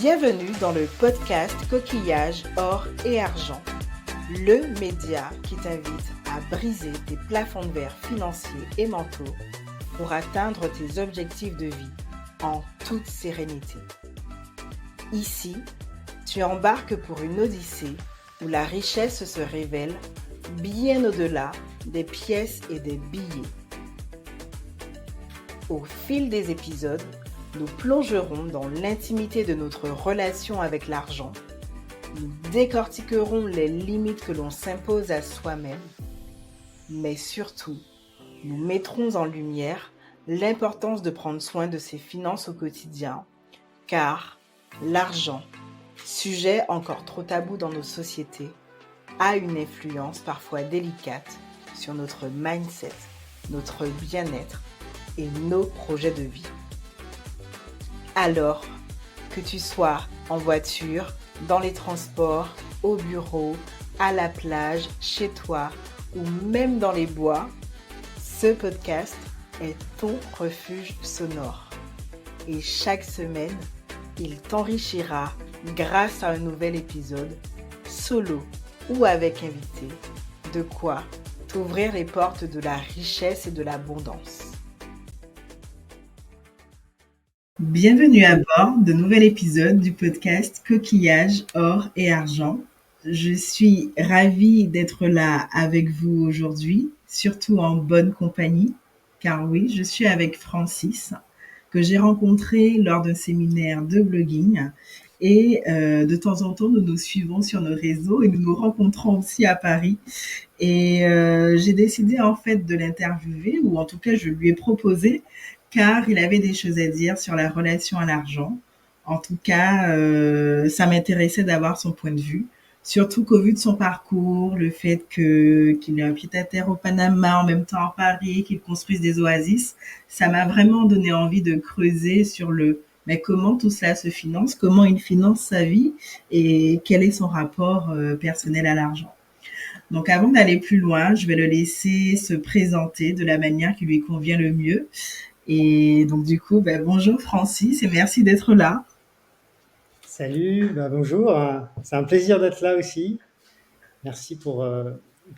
Bienvenue dans le podcast Coquillage, or et argent, le média qui t'invite à briser tes plafonds de verre financiers et mentaux pour atteindre tes objectifs de vie en toute sérénité. Ici, tu embarques pour une odyssée où la richesse se révèle bien au-delà des pièces et des billets. Au fil des épisodes, nous plongerons dans l'intimité de notre relation avec l'argent. Nous décortiquerons les limites que l'on s'impose à soi-même. Mais surtout, nous mettrons en lumière l'importance de prendre soin de ses finances au quotidien, car l'argent, sujet encore trop tabou dans nos sociétés, a une influence parfois délicate sur notre mindset, notre bien-être et nos projets de vie. Alors, que tu sois en voiture, dans les transports, au bureau, à la plage, chez toi ou même dans les bois, ce podcast est ton refuge sonore. Et chaque semaine, il t'enrichira grâce à un nouvel épisode, solo ou avec invité, de quoi t'ouvrir les portes de la richesse et de l'abondance. Bienvenue à bord de nouvel épisode du podcast Coquillage, or et argent. Je suis ravie d'être là avec vous aujourd'hui, surtout en bonne compagnie, car oui, je suis avec Francis, que j'ai rencontré lors d'un séminaire de blogging. Et de temps en temps, nous nous suivons sur nos réseaux et nous nous rencontrons aussi à Paris. Et j'ai décidé en fait de l'interviewer, ou en tout cas je lui ai proposé, car il avait des choses à dire sur la relation à l'argent. En tout cas, ça m'intéressait d'avoir son point de vue, surtout qu'au vu de son parcours, le fait qu'il ait un pied-à-terre au Panama, en même temps à Paris, qu'il construise des oasis, ça m'a vraiment donné envie de creuser sur mais comment tout cela se finance, comment il finance sa vie et quel est son rapport personnel à l'argent. Donc avant d'aller plus loin, je vais le laisser se présenter de la manière qui lui convient le mieux. Et donc du coup, bonjour Francis et merci d'être là. Salut, bonjour, c'est un plaisir d'être là aussi. Merci pour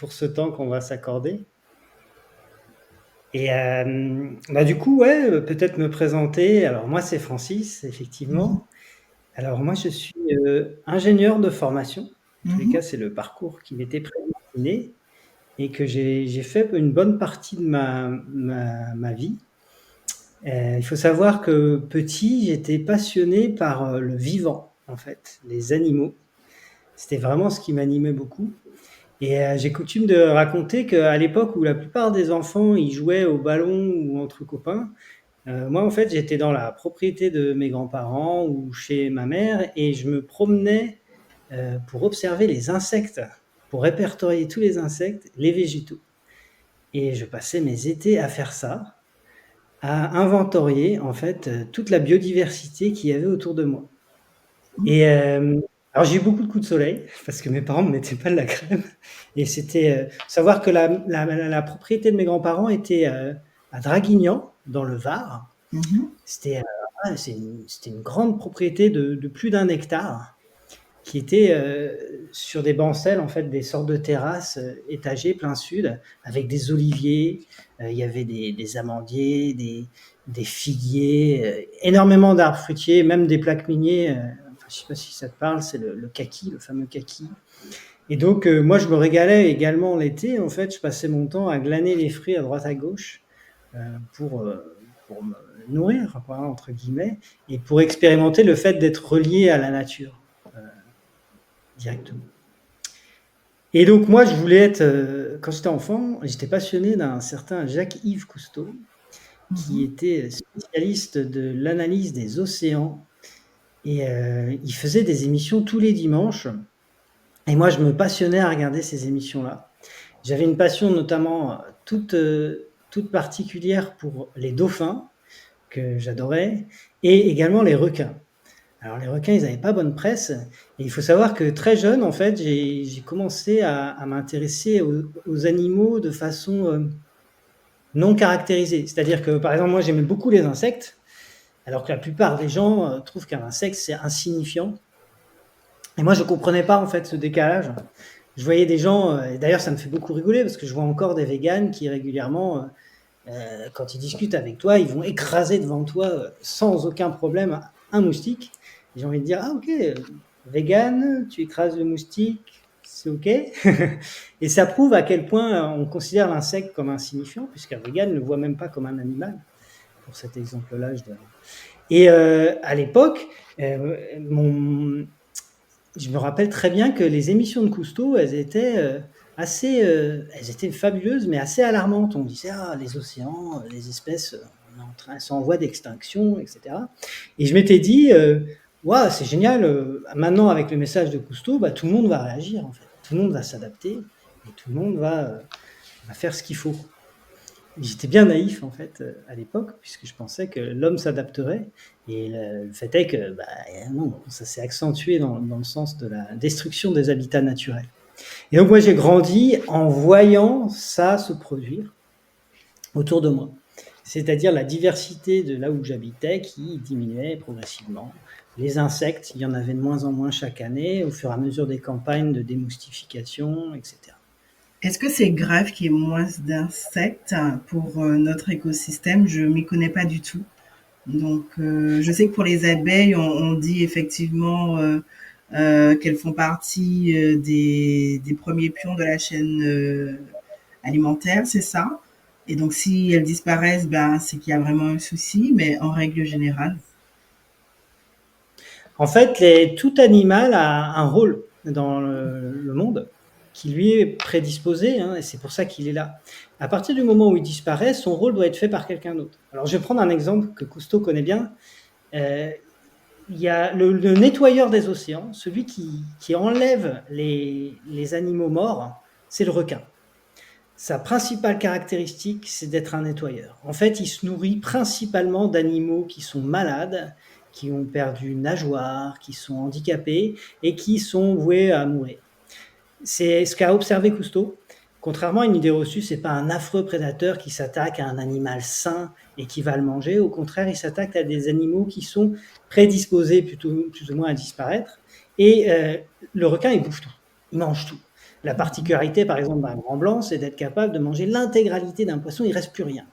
ce temps qu'on va s'accorder. Et du coup, peut-être me présenter. Alors moi, c'est Francis, effectivement. Alors moi, je suis ingénieur de formation. En tous les cas, c'est le parcours qui m'était prédestiné et que j'ai fait une bonne partie de ma vie. Il faut savoir que petit, j'étais passionné par le vivant, en fait, les animaux. C'était vraiment ce qui m'animait beaucoup. Et j'ai coutume de raconter qu'à l'époque où la plupart des enfants ils jouaient au ballon ou entre copains, moi en fait j'étais dans la propriété de mes grands-parents ou chez ma mère et je me promenais pour observer les insectes, pour répertorier tous les insectes, les végétaux. Et je passais mes étés à faire ça, à inventorier en fait toute la biodiversité qu'il y avait autour de moi. Et alors j'ai eu beaucoup de coups de soleil parce que mes parents me mettaient pas de la crème et c'était savoir que la propriété de mes grands-parents était à Draguignan dans le Var. C'était c'était une grande propriété de plus d'1 hectare qui était sur des bancelles, en fait, des sortes de terrasses étagées plein sud avec des oliviers, il y avait des amandiers, des figuiers, énormément d'arbres fruitiers, même des plaques miniers, je sais pas si ça te parle, c'est le kaki, le fameux kaki. Et donc moi je me régalais également l'été, en fait, je passais mon temps à glaner les fruits à droite à gauche pour me nourrir, quoi, entre guillemets, et pour expérimenter le fait d'être relié à la nature directement. Et donc moi je voulais être, quand j'étais enfant, j'étais passionné d'un certain Jacques-Yves Cousteau, qui était spécialiste de l'analyse des océans. Et il faisait des émissions tous les dimanches. Et moi, je me passionnais à regarder ces émissions-là. J'avais une passion notamment toute particulière pour les dauphins, que j'adorais, et également les requins. Alors les requins, ils n'avaient pas bonne presse. Et il faut savoir que très jeune, en fait, j'ai commencé à m'intéresser aux animaux de façon non caractérisée. C'est-à-dire que, par exemple, moi, j'aimais beaucoup les insectes. alors que la plupart des gens trouvent qu'un insecte, c'est insignifiant. Et moi, je ne comprenais pas en fait ce décalage. Je voyais des gens, et d'ailleurs ça me fait beaucoup rigoler, parce que je vois encore des véganes qui régulièrement, quand ils discutent avec toi, ils vont écraser devant toi sans aucun problème un moustique. J'ai envie de dire, ah ok, vegan, tu écrases le moustique, c'est ok. Et ça prouve à quel point on considère l'insecte comme insignifiant, puisqu'un vegan ne le voit même pas comme un animal. Pour cet exemple-là, je dirais. Et à l'époque, je me rappelle très bien que les émissions de Cousteau, elles étaient elles étaient fabuleuses, mais assez alarmantes. On disait, ah, les océans, les espèces, elles sont en voie d'extinction, etc. Et je m'étais dit, waouh, c'est génial, maintenant avec le message de Cousteau, tout le monde va réagir, en fait. Tout le monde va s'adapter, et tout le monde va faire ce qu'il faut. J'étais bien naïf en fait à l'époque, puisque je pensais que l'homme s'adapterait, et le fait est que non, ça s'est accentué dans le sens de la destruction des habitats naturels. Et donc moi j'ai grandi en voyant ça se produire autour de moi, c'est-à-dire la diversité de là où j'habitais qui diminuait progressivement. Les insectes, il y en avait de moins en moins chaque année, au fur et à mesure des campagnes de démoustification, etc. Est-ce que c'est grave qu'il y ait moins d'insectes pour notre écosystème? Je m'y connais pas du tout. Donc, je sais que pour les abeilles, on dit effectivement qu'elles font partie des premiers pions de la chaîne alimentaire, c'est ça? Et donc, si elles disparaissent, c'est qu'il y a vraiment un souci, mais en règle générale. En fait, tout animal a un rôle dans le monde qui lui est prédisposé, et c'est pour ça qu'il est là. À partir du moment où il disparaît, son rôle doit être fait par quelqu'un d'autre. Alors, je vais prendre un exemple que Cousteau connaît bien. Il y a le nettoyeur des océans, celui qui enlève les animaux morts, c'est le requin. Sa principale caractéristique, c'est d'être un nettoyeur. En fait, il se nourrit principalement d'animaux qui sont malades, qui ont perdu une nageoire, qui sont handicapés et qui sont voués à mourir. C'est ce qu'a observé Cousteau. Contrairement à une idée reçue, c'est pas un affreux prédateur qui s'attaque à un animal sain et qui va le manger. Au contraire, il s'attaque à des animaux qui sont prédisposés plus ou moins à disparaître. Et le requin, il bouffe tout. Il mange tout. La particularité, par exemple, d'un grand blanc, c'est d'être capable de manger l'intégralité d'un poisson, il ne reste plus rien.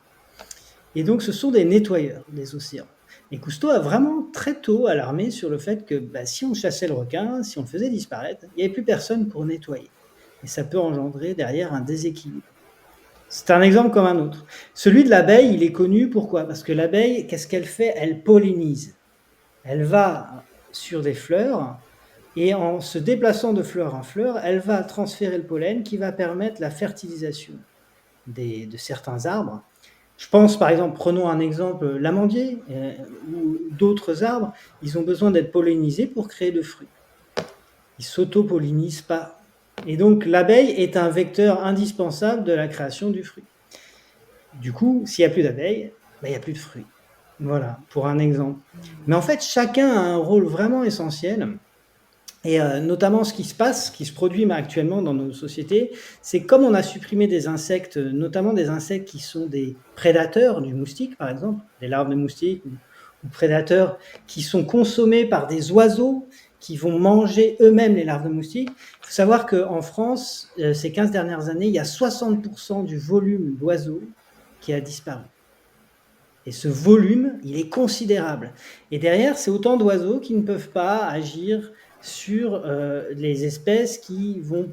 Et donc, ce sont des nettoyeurs des océans. Et Cousteau a vraiment très tôt alarmé sur le fait que si on chassait le requin, si on le faisait disparaître, il n'y avait plus personne pour nettoyer. Et ça peut engendrer derrière un déséquilibre. C'est un exemple comme un autre. Celui de l'abeille, il est connu pourquoi? Parce que l'abeille, qu'est-ce qu'elle fait? Elle pollinise. Elle va sur des fleurs et en se déplaçant de fleur en fleur, elle va transférer le pollen qui va permettre la fertilisation de certains arbres. Je pense par exemple, prenons un exemple, l'amandier ou d'autres arbres, ils ont besoin d'être pollinisés pour créer de fruits. Ils ne s'auto-pollinisent pas. Et donc l'abeille est un vecteur indispensable de la création du fruit. Du coup, s'il n'y a plus d'abeilles, il n'y a plus de fruits. Voilà, pour un exemple. Mais en fait, chacun a un rôle vraiment essentiel. Et notamment ce qui se passe, ce qui se produit actuellement dans nos sociétés, c'est comme on a supprimé des insectes, notamment des insectes qui sont des prédateurs du moustique, par exemple, des larves de moustique ou prédateurs qui sont consommés par des oiseaux qui vont manger eux-mêmes les larves de moustique. Il faut savoir qu'en France, ces 15 dernières années, il y a 60% du volume d'oiseaux qui a disparu. Et ce volume, il est considérable. Et derrière, c'est autant d'oiseaux qui ne peuvent pas agir sur les espèces qui vont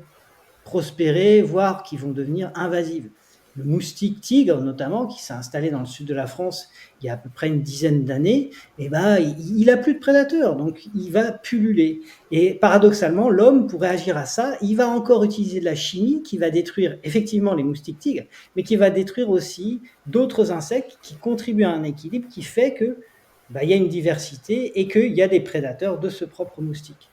prospérer, voire qui vont devenir invasives. Le moustique tigre, notamment, qui s'est installé dans le sud de la France il y a à peu près une dizaine d'années, il n'a plus de prédateurs, donc il va pulluler. Et paradoxalement, l'homme, pour réagir à ça, il va encore utiliser de la chimie qui va détruire effectivement les moustiques tigres, mais qui va détruire aussi d'autres insectes qui contribuent à un équilibre qui fait que il y a une diversité et qu'il y a des prédateurs de ce propre moustique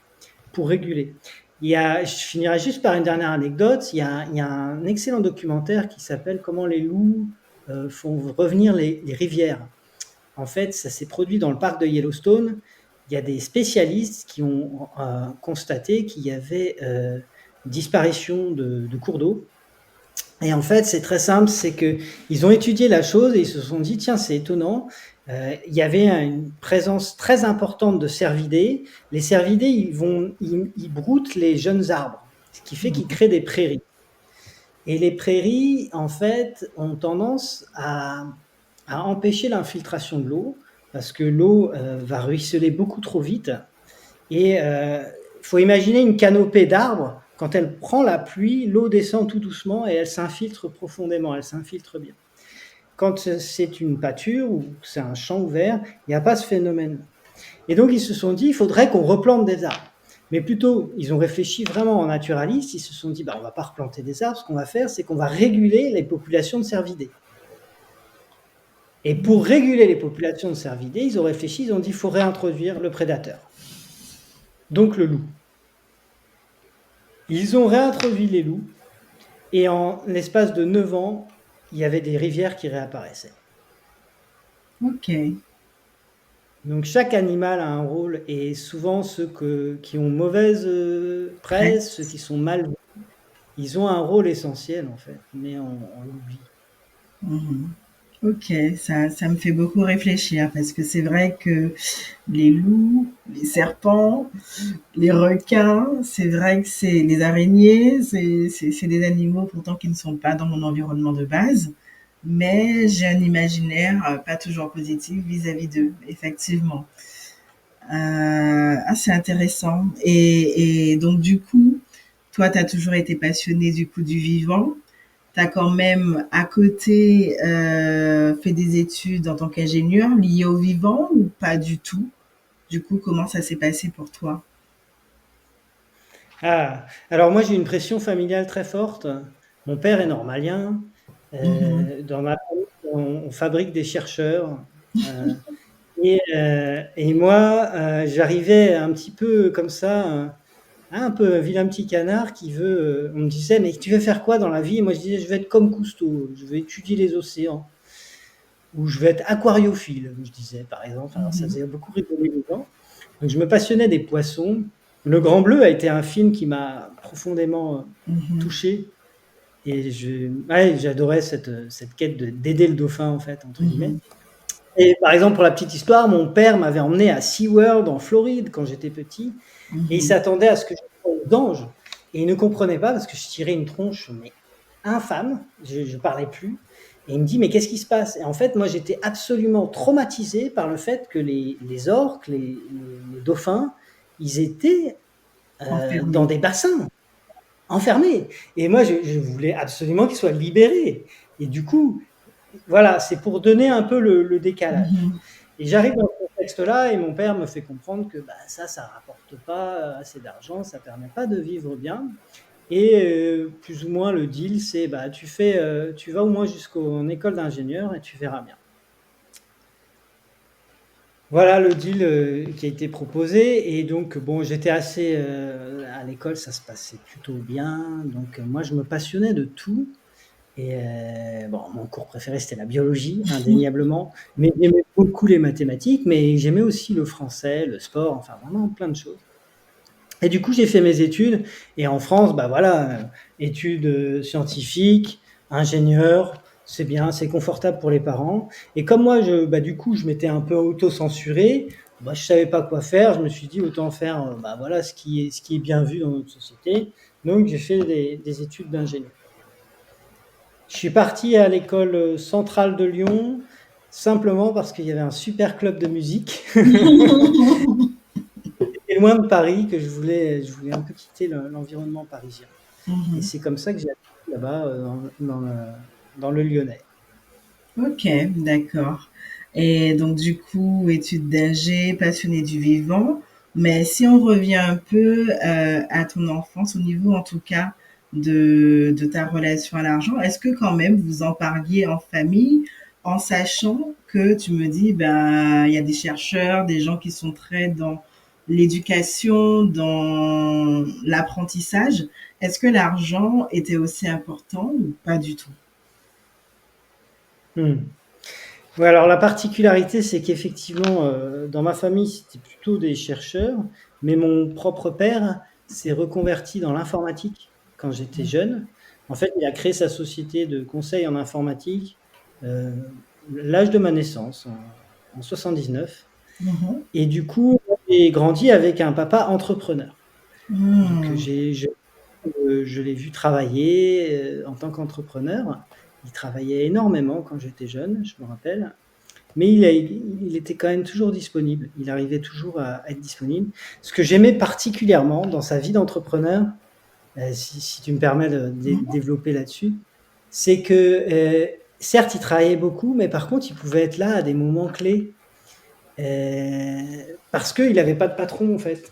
pour réguler. Je finirai juste par une dernière anecdote. Il y a un excellent documentaire qui s'appelle « Comment les loups font revenir les rivières ». En fait, ça s'est produit dans le parc de Yellowstone. Il y a des spécialistes qui ont constaté qu'il y avait disparition de cours d'eau. Et en fait, c'est très simple, c'est qu'ils ont étudié la chose et ils se sont dit, tiens, c'est étonnant, il y avait une présence très importante de cervidés. Les cervidés, ils broutent les jeunes arbres, ce qui fait qu'ils créent des prairies. Et les prairies, en fait, ont tendance à empêcher l'infiltration de l'eau, parce que l'eau va ruisseler beaucoup trop vite. Et il faut imaginer une canopée d'arbres. Quand elle prend la pluie, l'eau descend tout doucement et elle s'infiltre profondément, elle s'infiltre bien. Quand c'est une pâture ou c'est un champ ouvert, il n'y a pas ce phénomène. Et donc ils se sont dit, il faudrait qu'on replante des arbres. Mais plutôt, ils ont réfléchi vraiment en naturaliste, ils se sont dit, on ne va pas replanter des arbres, ce qu'on va faire, c'est qu'on va réguler les populations de cervidés. Et pour réguler les populations de cervidés, ils ont réfléchi, ils ont dit, il faut réintroduire le prédateur. Donc le loup. Ils ont réintroduit les loups, et en l'espace de 9 ans, il y avait des rivières qui réapparaissaient. Ok. Donc chaque animal a un rôle, et souvent ceux qui ont mauvaise presse, ceux qui sont mal vus, ils ont un rôle essentiel en fait, mais on l'oublie. Ok, ça me fait beaucoup réfléchir parce que c'est vrai que les loups, les serpents, les requins, c'est vrai que c'est les araignées, c'est des animaux pourtant qui ne sont pas dans mon environnement de base, mais j'ai un imaginaire pas toujours positif vis-à-vis d'eux, effectivement. C'est intéressant. Et donc du coup, toi, tu as toujours été passionné du coup du vivant. Tu as quand même à côté fait des études en tant qu'ingénieur liées au vivant ou pas du tout? Du coup, comment ça s'est passé pour toi? Alors moi j'ai une pression familiale très forte. Mon père est normalien. Mhm. Dans ma famille, on fabrique des chercheurs. Et moi, j'arrivais un petit peu comme ça, un peu vilain petit canard qui veut. On me disait, mais tu veux faire quoi dans la vie? Et moi je disais, je vais être comme Cousteau, je vais étudier les océans, ou je vais être aquariophile, je disais par exemple. Alors ça Mhm. faisait beaucoup rigoler les gens. Donc je me passionnais des poissons. Le Grand Bleu a été un film qui m'a profondément Mhm. touché. Et j'adorais cette quête d'aider le dauphin, en fait, entre guillemets. Mhm. Et par exemple, pour la petite histoire, mon père m'avait emmené à SeaWorld en Floride quand j'étais petit, et il Mhm. s'attendait à ce que je sois aux anges. Et il ne comprenait pas parce que je tirais une tronche, mais infâme, je ne parlais plus. Et il me dit, mais qu'est-ce qui se passe? Et en fait, moi, j'étais absolument traumatisé par le fait que les orques, les dauphins, ils étaient dans Enfermé. des bassins, enfermés. Et moi, je voulais absolument qu'ils soient libérés. Et du coup, voilà, c'est pour donner un peu le décalage. Mhm. Et j'arrive dans ce contexte-là et mon père me fait comprendre que ça rapporte pas assez d'argent, ça permet pas de vivre bien. Et plus ou moins le deal, c'est tu vas au moins jusqu'en école d'ingénieur et tu verras bien. Voilà le deal qui a été proposé. Et donc, bon, j'étais assez. À l'école, ça se passait plutôt bien. Donc, moi, je me passionnais de tout. Et bon, mon cours préféré, c'était la biologie, indéniablement. Mais j'aimais beaucoup les mathématiques, mais j'aimais aussi le français, le sport, enfin, vraiment plein de choses. Et du coup, j'ai fait mes études. Et en France, études scientifiques, ingénieur, c'est bien, c'est confortable pour les parents. Et comme moi, du coup, je m'étais un peu auto-censuré, je savais pas quoi faire. Je me suis dit, autant faire voilà, ce qui est bien vu dans notre société. Donc, j'ai fait des études d'ingénieur. Je suis parti à l'école centrale de Lyon simplement parce qu'il y avait un super club de musique. C'était loin de Paris que je voulais un peu quitter l'environnement parisien. Et Mhm. c'est comme ça que j'ai atterri là-bas dans le Lyonnais. Ok, d'accord. Et donc du coup, études d'ingé, passionné du vivant. Mais si on revient un peu à ton enfance, au niveau en tout cas de ta relation à l'argent, est-ce que quand même vous en parliez en famille en sachant que tu me dis, ben, il y a des chercheurs, des gens qui sont très dans l'éducation, dans l'apprentissage. Est-ce que l'argent était aussi important ou pas du tout? Hmm. Ouais, alors la particularité, c'est qu'effectivement, dans ma famille, c'était plutôt des chercheurs, mais mon propre père s'est reconverti dans l'informatique quand j'étais jeune. En fait, il a créé sa société de conseil en informatique, l'âge de ma naissance, hein. en 79. Mhm. Et du coup, j'ai grandi avec un papa entrepreneur. Donc, Hmm. je l'ai vu travailler en tant qu'entrepreneur. Il travaillait énormément quand j'étais jeune, je me rappelle. Mais il était quand même toujours disponible. Il arrivait toujours à être disponible. Ce que j'aimais particulièrement dans sa vie d'entrepreneur, si tu me permets de Mhm. développer là-dessus, c'est que certes, il travaillait beaucoup, mais par contre, il pouvait être là à des moments clés parce qu'il n'avait pas de patron en fait.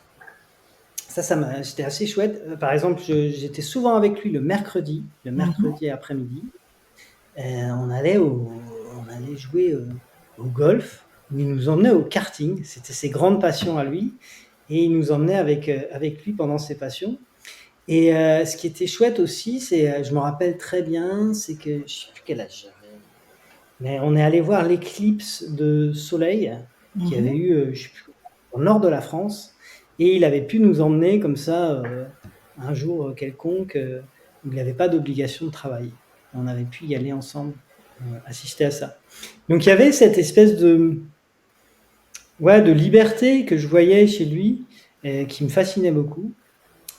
C'était assez chouette. Par exemple, j'étais souvent avec lui le Mhm. mercredi après-midi. On allait jouer au golf, où il nous emmenait au karting. C'était ses grandes passions à lui. Et il nous emmenait avec lui pendant ses passions. Et ce qui était chouette aussi, je me rappelle très bien, c'est que, je ne sais plus quel âge j'avais, mais on est allé voir l'éclipse de soleil qui avait Mhm. eu, je sais plus, au nord de la France. Et il avait pu nous emmener comme ça un jour quelconque où il n'avait pas d'obligation de travailler. On avait pu y aller ensemble, assister à ça. Donc il y avait cette espèce de liberté que je voyais chez lui, qui me fascinait beaucoup.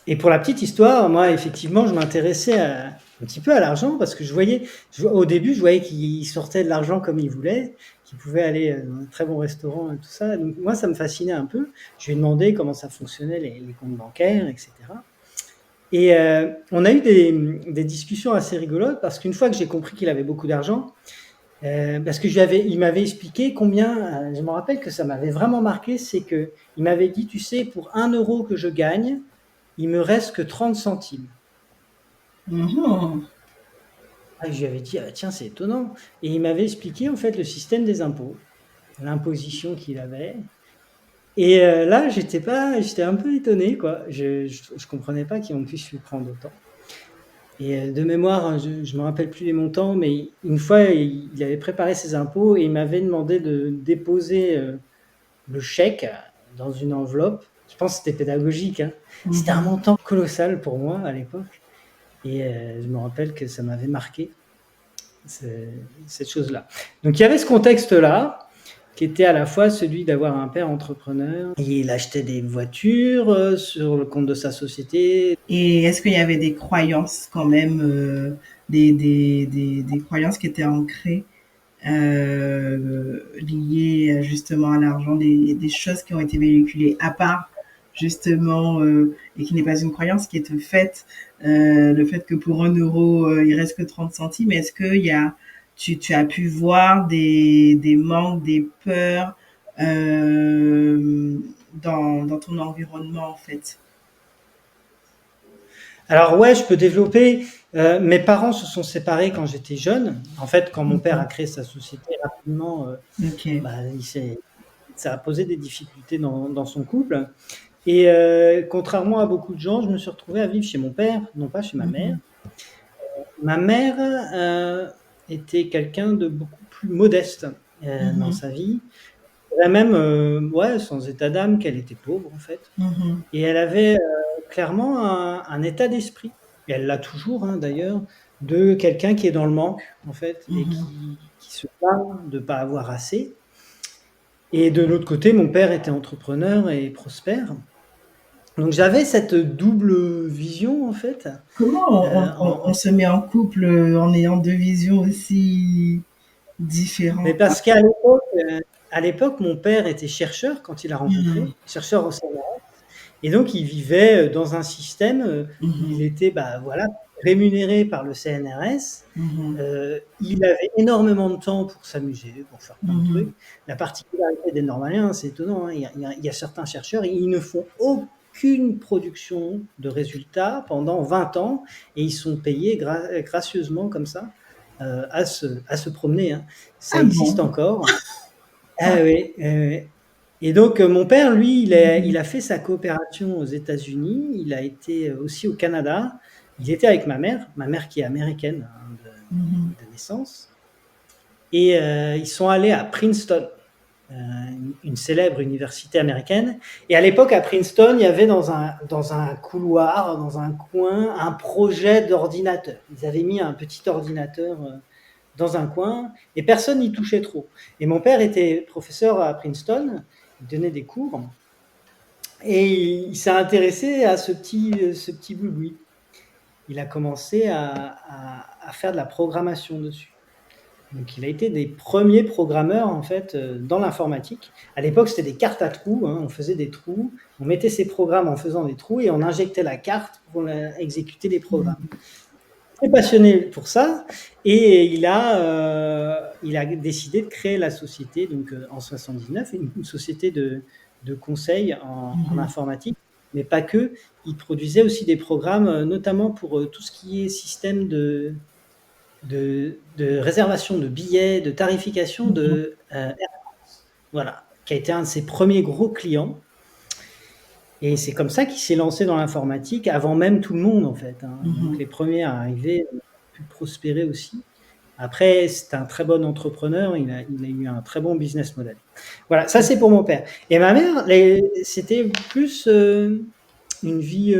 Et pour la petite histoire, moi, effectivement, je m'intéressais un petit peu à l'argent parce que au début, je voyais qu'il sortait de l'argent comme il voulait, qu'il pouvait aller dans un très bon restaurant et tout ça. Donc, moi, ça me fascinait un peu. Je lui ai demandé comment ça fonctionnait, les comptes bancaires, etc. Et on a eu des discussions assez rigolotes parce qu'une fois que j'ai compris qu'il avait beaucoup d'argent, parce que il m'avait expliqué combien, je me rappelle que ça m'avait vraiment marqué, c'est qu'il m'avait dit, tu sais, pour 1 € que je gagne, il me reste que 30 centimes. Mhm. Ah, je lui avais dit, ah, tiens, c'est étonnant. Et il m'avait expliqué en fait le système des impôts, l'imposition qu'il avait. Et là, j'étais un peu étonné, quoi. Je comprenais pas qu'on puisse lui prendre autant. Et de mémoire, hein, je me rappelle plus les montants, mais une fois, il avait préparé ses impôts et il m'avait demandé de déposer le chèque dans une enveloppe. Je pense que c'était pédagogique, hein. C'était un Mhm. montant colossal pour moi à l'époque. Et je me rappelle que ça m'avait marqué, cette chose-là. Donc il y avait ce contexte-là, qui était à la fois celui d'avoir un père entrepreneur. Il achetait des voitures sur le compte de sa société. Et est-ce qu'il y avait des croyances quand même, des croyances qui étaient ancrées, liées justement à l'argent, des choses qui ont été véhiculées à part justement, et qui n'est pas une croyance qui est faite, le fait que pour 1 € il reste que 30 centimes. Est-ce que tu as pu voir des manques, des peurs dans ton environnement en fait? Alors ouais, je peux développer. Mes parents se sont séparés quand j'étais jeune. En fait, quand mon père a Mhm. créé sa société rapidement, Ok. bah, ça a posé des difficultés dans son couple. Et contrairement à beaucoup de gens, je me suis retrouvé à vivre chez mon père, non pas chez ma mère. Mhm. Ma mère était quelqu'un de beaucoup plus modeste dans Mhm. sa vie. Je dirais même, ouais, sans état d'âme, qu'elle était pauvre en fait. Mhm. Et elle avait clairement un état d'esprit, et elle l'a toujours hein, d'ailleurs, de quelqu'un qui est dans le manque en fait, et Mhm. qui se plaint de ne pas avoir assez. Et de l'autre côté, mon père était entrepreneur et prospère. Donc j'avais cette double vision en fait. Comment Euh, on en- se met en couple en ayant deux visions aussi mais différentes? parce à l'époque, mon père était chercheur quand il a Mhm. rencontré, chercheur au CNRS, et donc il vivait dans un système où il Mhm. était bah, voilà, rémunéré par le CNRS. Mhm. Il avait énormément de temps pour s'amuser, pour faire plein de Mhm. trucs. La particularité des Normaliens, c'est étonnant, hein, il y a certains chercheurs, ils ne font aucune production de résultats pendant 20 ans et ils sont payés gracieusement comme ça à se promener, hein. Ça Ah existe bon? encore. Ah oui, et donc mon père, lui, il Mhm. a fait sa coopération aux États-Unis, il a été aussi au Canada. Il était avec ma mère qui est américaine hein, Mhm. de naissance, et ils sont allés à Princeton, une célèbre université américaine. Et à l'époque, à Princeton, il y avait dans un couloir, dans un coin, un projet d'ordinateur. Ils avaient mis un petit ordinateur dans un coin, et personne n'y touchait trop. Et mon père était professeur à Princeton, il donnait des cours, et il s'est intéressé à ce petit boui-boui. Il a commencé à faire de la programmation dessus. Donc, il a été des premiers programmeurs, en fait, dans l'informatique. À l'époque, c'était des cartes à trous, hein. On faisait des trous, on mettait ces programmes en faisant des trous et on injectait la carte pour exécuter les programmes. Il est passionné pour ça et il a décidé de créer la société, donc en 79, une société de conseil en informatique, mais pas que. Il produisait aussi des programmes, notamment pour tout ce qui est système de réservation de billets, de tarification de Air France. Voilà, qui a été un de ses premiers gros clients. Et c'est comme ça qu'il s'est lancé dans l'informatique, avant même tout le monde, en fait, hein. Donc, les premiers à arriver ont pu prospérer aussi. Après, c'est un très bon entrepreneur, il a eu un très bon business model. Voilà, ça c'est pour mon père. Et ma mère, c'était plus une vie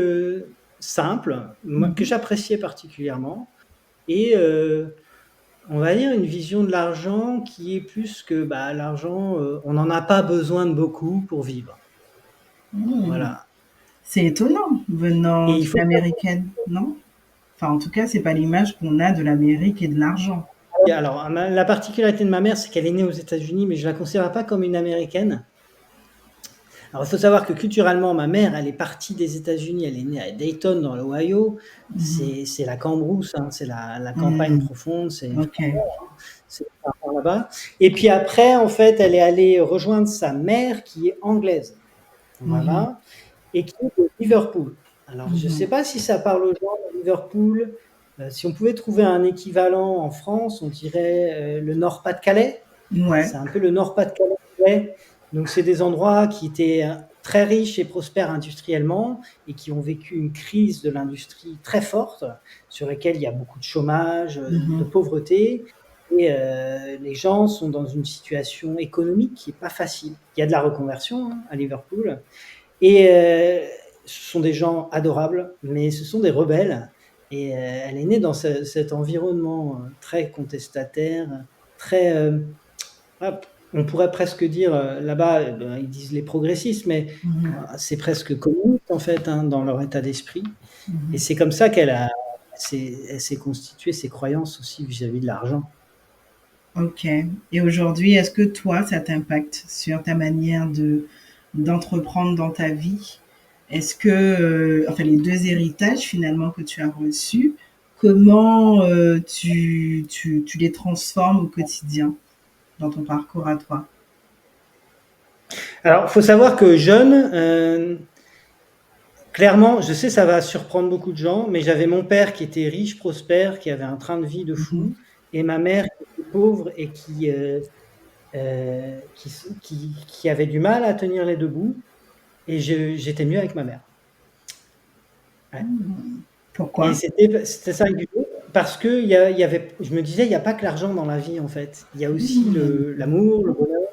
simple, que j'appréciais particulièrement. Et on va dire une vision de l'argent qui est plus que l'argent, on n'en a pas besoin de beaucoup pour vivre. Voilà. C'est étonnant venant d'une américaine, non? Enfin, en tout cas, c'est pas l'image qu'on a de l'Amérique et de l'argent. Alors, la particularité de ma mère, c'est qu'elle est née aux États-Unis, mais je la considère pas comme une américaine. Alors, il faut savoir que culturellement, ma mère, elle est partie des États-Unis, elle est née à Dayton, dans l'Ohio. C'est la cambrousse, hein, c'est la campagne profonde, c'est là-bas. Et puis après, en fait, elle est allée rejoindre sa mère, qui est anglaise. Voilà. Et qui est de Liverpool. Alors, je ne sais pas si ça parle aux gens de Liverpool. Si on pouvait trouver un équivalent en France, on dirait le Nord-Pas-de-Calais. Ouais. C'est un peu le Nord-Pas-de-Calais. Ouais. Donc, c'est des endroits qui étaient très riches et prospères industriellement et qui ont vécu une crise de l'industrie très forte, sur laquelle il y a beaucoup de chômage, de pauvreté. Et les gens sont dans une situation économique qui n'est pas facile. Il y a de la reconversion à Liverpool. Et ce sont des gens adorables, mais ce sont des rebelles. Et elle est née dans cet environnement très contestataire, très... on pourrait presque dire, là-bas, ils disent les progressistes, mais c'est presque communiste, en fait, hein, dans leur état d'esprit. Et c'est comme ça elle s'est constituée ses croyances aussi vis-à-vis de l'argent. Ok. Et aujourd'hui, est-ce que toi, ça t'impacte sur ta manière d'entreprendre dans ta vie? Est-ce que, enfin, les deux héritages finalement que tu as reçus, comment tu les transformes au quotidien dans ton parcours à toi? Alors, il faut savoir que jeune, clairement, je sais ça va surprendre beaucoup de gens, mais j'avais mon père qui était riche, prospère, qui avait un train de vie de fou, et ma mère qui était pauvre et qui avait du mal à tenir les deux bouts. Et j'étais mieux avec ma mère. Ouais. Pourquoi? Et c'était ça parce que je me disais, il n'y a pas que l'argent dans la vie, en fait. Il y a aussi l'amour, le bonheur,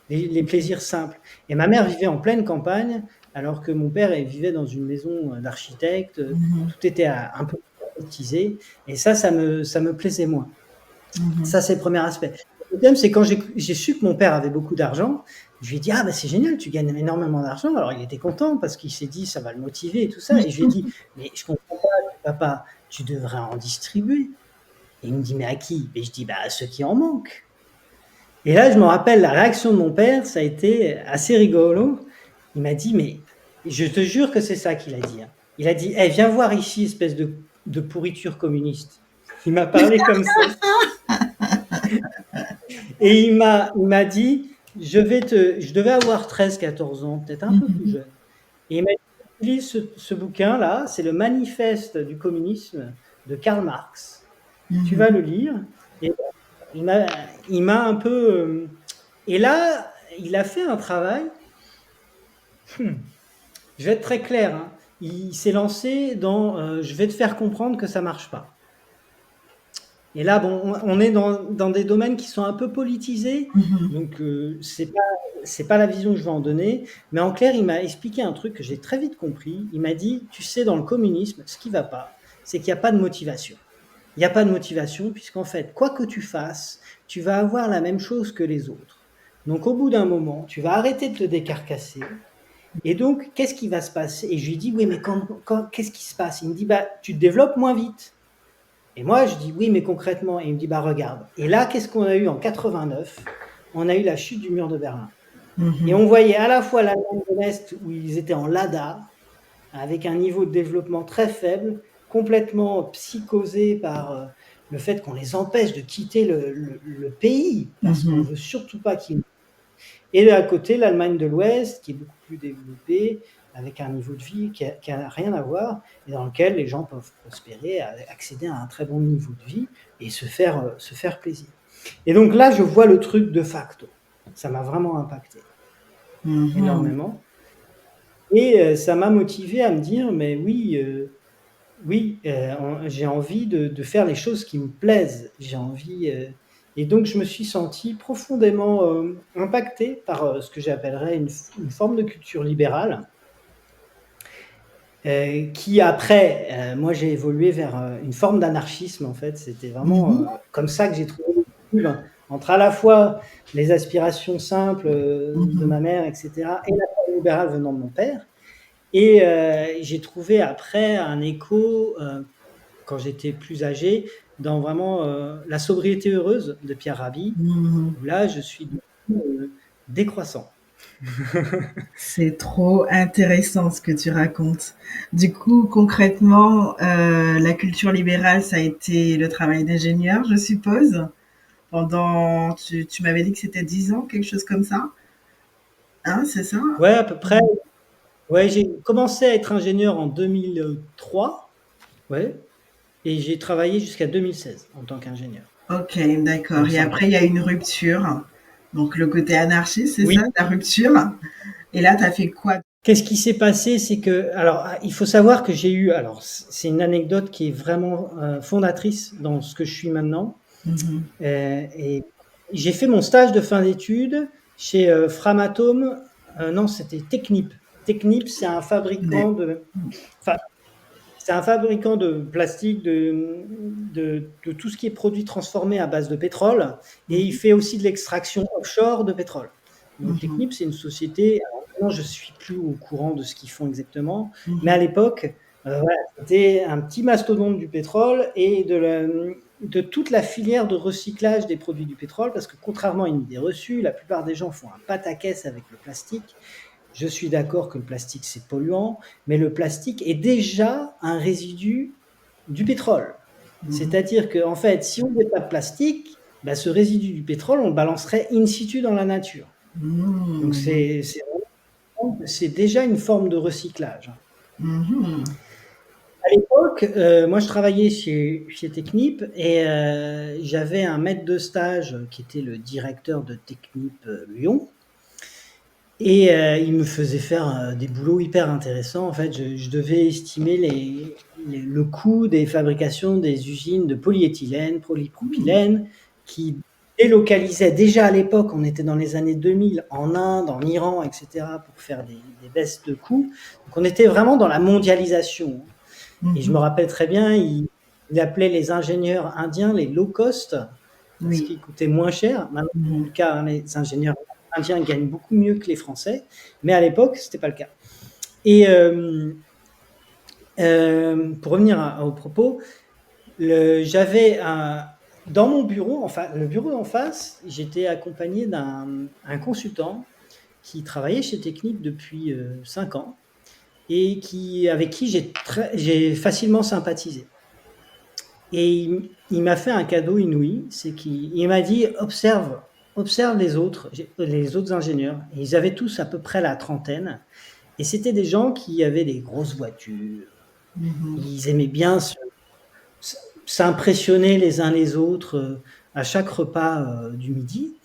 les plaisirs simples. Et ma mère vivait en pleine campagne, alors que mon père vivait dans une maison d'architecte. Tout était un peu politisé. Et ça me plaisait moins. Ça, c'est le premier aspect. Le deuxième, c'est quand j'ai su que mon père avait beaucoup d'argent, je lui ai dit, ah, c'est génial, tu gagnes énormément d'argent. Alors, il était content parce qu'il s'est dit, ça va le motiver et tout ça. Et je lui ai dit, mais je comprends pas, papa, tu devrais en distribuer. Et il me dit, mais à qui? Et je dis, à ceux qui en manquent. Et là, je me rappelle, la réaction de mon père, ça a été assez rigolo. Il m'a dit, mais je te jure que c'est ça qu'il a dit. Hein. Il a dit, hey, viens voir ici, espèce de pourriture communiste. Il m'a parlé comme ça. Et il m'a dit, je devais avoir 13-14 ans, peut-être un peu plus jeune. Et il m'a dit, lis ce bouquin-là, c'est le manifeste du communisme de Karl Marx. Tu vas le lire. Et il m'a un peu... et là, il a fait un travail... Je vais être très clair. Hein. Il s'est lancé dans je vais te faire comprendre que ça marche pas. Et là, on est dans des domaines qui sont un peu politisés, donc c'est pas la vision que je vais en donner. Mais en clair, il m'a expliqué un truc que j'ai très vite compris. Il m'a dit, tu sais, dans le communisme, ce qui va pas, c'est qu'il n'y a pas de motivation. il n'y a pas de motivation, puisqu'en fait, quoi que tu fasses, tu vas avoir la même chose que les autres. Donc, au bout d'un moment, tu vas arrêter de te décarcasser. Et donc, qu'est-ce qui va se passer? Et je lui dis, oui, mais qu'est-ce qui se passe? Il me dit, bah, tu te développes moins vite. Et moi, je dis, oui, mais concrètement, et il me dit, bah, regarde. Et là, qu'est-ce qu'on a eu en 89? On a eu la chute du mur de Berlin. Et on voyait à la fois l'Allemagne de l'Est, où ils étaient en Lada, avec un niveau de développement très faible, complètement psychosé par le fait qu'on les empêche de quitter le pays, parce qu'on ne veut surtout pas qu'ils... Et à côté, l'Allemagne de l'Ouest, qui est beaucoup plus développée, avec un niveau de vie qui n'a rien à voir, et dans lequel les gens peuvent prospérer, accéder à un très bon niveau de vie et se faire plaisir. Et donc là, je vois le truc de facto. Ça m'a vraiment impacté énormément. Et ça m'a motivé à me dire, mais oui, j'ai envie de faire les choses qui me plaisent. J'ai envie... Et donc, je me suis senti profondément impacté par ce que j'appellerais une forme de culture libérale, qui après, moi j'ai évolué vers une forme d'anarchisme en fait. C'était vraiment comme ça que j'ai trouvé l'équilibre entre à la fois les aspirations simples de ma mère, etc., et la forme libérale venant de mon père. Et j'ai trouvé après un écho, quand j'étais plus âgé, dans vraiment La sobriété heureuse de Pierre Rabhi, où là je suis décroissant. C'est trop intéressant ce que tu racontes. Du coup, concrètement, la culture libérale, ça a été le travail d'ingénieur, je suppose. Tu m'avais dit que c'était 10 ans, quelque chose comme ça. Hein, c'est ça? Ouais, à peu près. Ouais, j'ai commencé à être ingénieur en 2003. Ouais. Et j'ai travaillé jusqu'à 2016 en tant qu'ingénieur. Ok, d'accord. Et après, il y a une rupture. Donc, le côté anarchiste, c'est oui. ça, la rupture. Et là, tu as fait quoi? Qu'est-ce qui s'est passé? C'est que, alors, il faut savoir que j'ai eu, alors, c'est une anecdote qui est vraiment fondatrice dans ce que je suis maintenant. Et j'ai fait mon stage de fin d'études chez Framatome. Non, c'était Technip. Technip, c'est un fabricant c'est un fabricant de plastique, de tout ce qui est produit transformé à base de pétrole, et il fait aussi de l'extraction offshore de pétrole. Donc Technip, c'est une société, alors maintenant je ne suis plus au courant de ce qu'ils font exactement, mais à l'époque, voilà, c'était un petit mastodonte du pétrole et de toute la filière de recyclage des produits du pétrole, parce que contrairement à une idée reçue, la plupart des gens font un pataquès avec le plastique. Je suis d'accord que le plastique, c'est polluant, mais le plastique est déjà un résidu du pétrole. C'est-à-dire qu'en fait, si on n'avait pas de plastique, bah, ce résidu du pétrole, on le balancerait in situ dans la nature. Donc, c'est déjà une forme de recyclage. À l'époque, moi, je travaillais chez Technip et j'avais un maître de stage qui était le directeur de Technip Lyon. Et il me faisait faire des boulots hyper intéressants. En fait, je devais estimer le coût des fabrications des usines de polyéthylène, polypropylène, qui délocalisaient déjà à l'époque, on était dans les années 2000, en Inde, en Iran, etc., pour faire des baisses de coûts. Donc on était vraiment dans la mondialisation. Et je me rappelle très bien, il appelait les ingénieurs indiens les low cost, parce qu'ils coûtaient moins cher. Maintenant, c'est le cas, hein, les ingénieurs indiens gagnent beaucoup mieux que les Français, mais à l'époque, ce n'était pas le cas. Et pour revenir au propos, j'avais dans mon bureau, enfin le bureau en face, j'étais accompagné d'un consultant qui travaillait chez Technip depuis 5 ans et avec qui j'ai facilement sympathisé. Et il m'a fait un cadeau inouï, c'est qu'il m'a dit observe les autres ingénieurs. Et ils avaient tous à peu près la trentaine. Et c'était des gens qui avaient des grosses voitures. Ils aimaient bien s'impressionner les uns les autres à chaque repas du midi.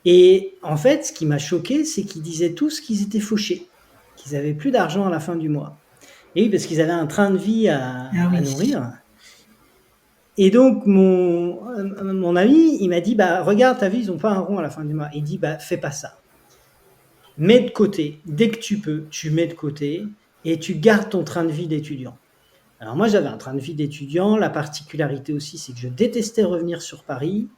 Et en fait, ce qui m'a choqué, c'est qu'ils disaient tous qu'ils étaient fauchés, qu'ils n'avaient plus d'argent à la fin du mois. Et oui, parce qu'ils avaient un train de vie à nourrir. Et donc, mon ami, il m'a dit, bah, regarde, t'as vu, ils n'ont pas un rond à la fin du mois. Il dit, bah, fais pas ça. Mets de côté. Dès que tu peux, tu mets de côté et tu gardes ton train de vie d'étudiant. Alors moi, j'avais un train de vie d'étudiant. La particularité aussi, c'est que je détestais revenir sur Paris.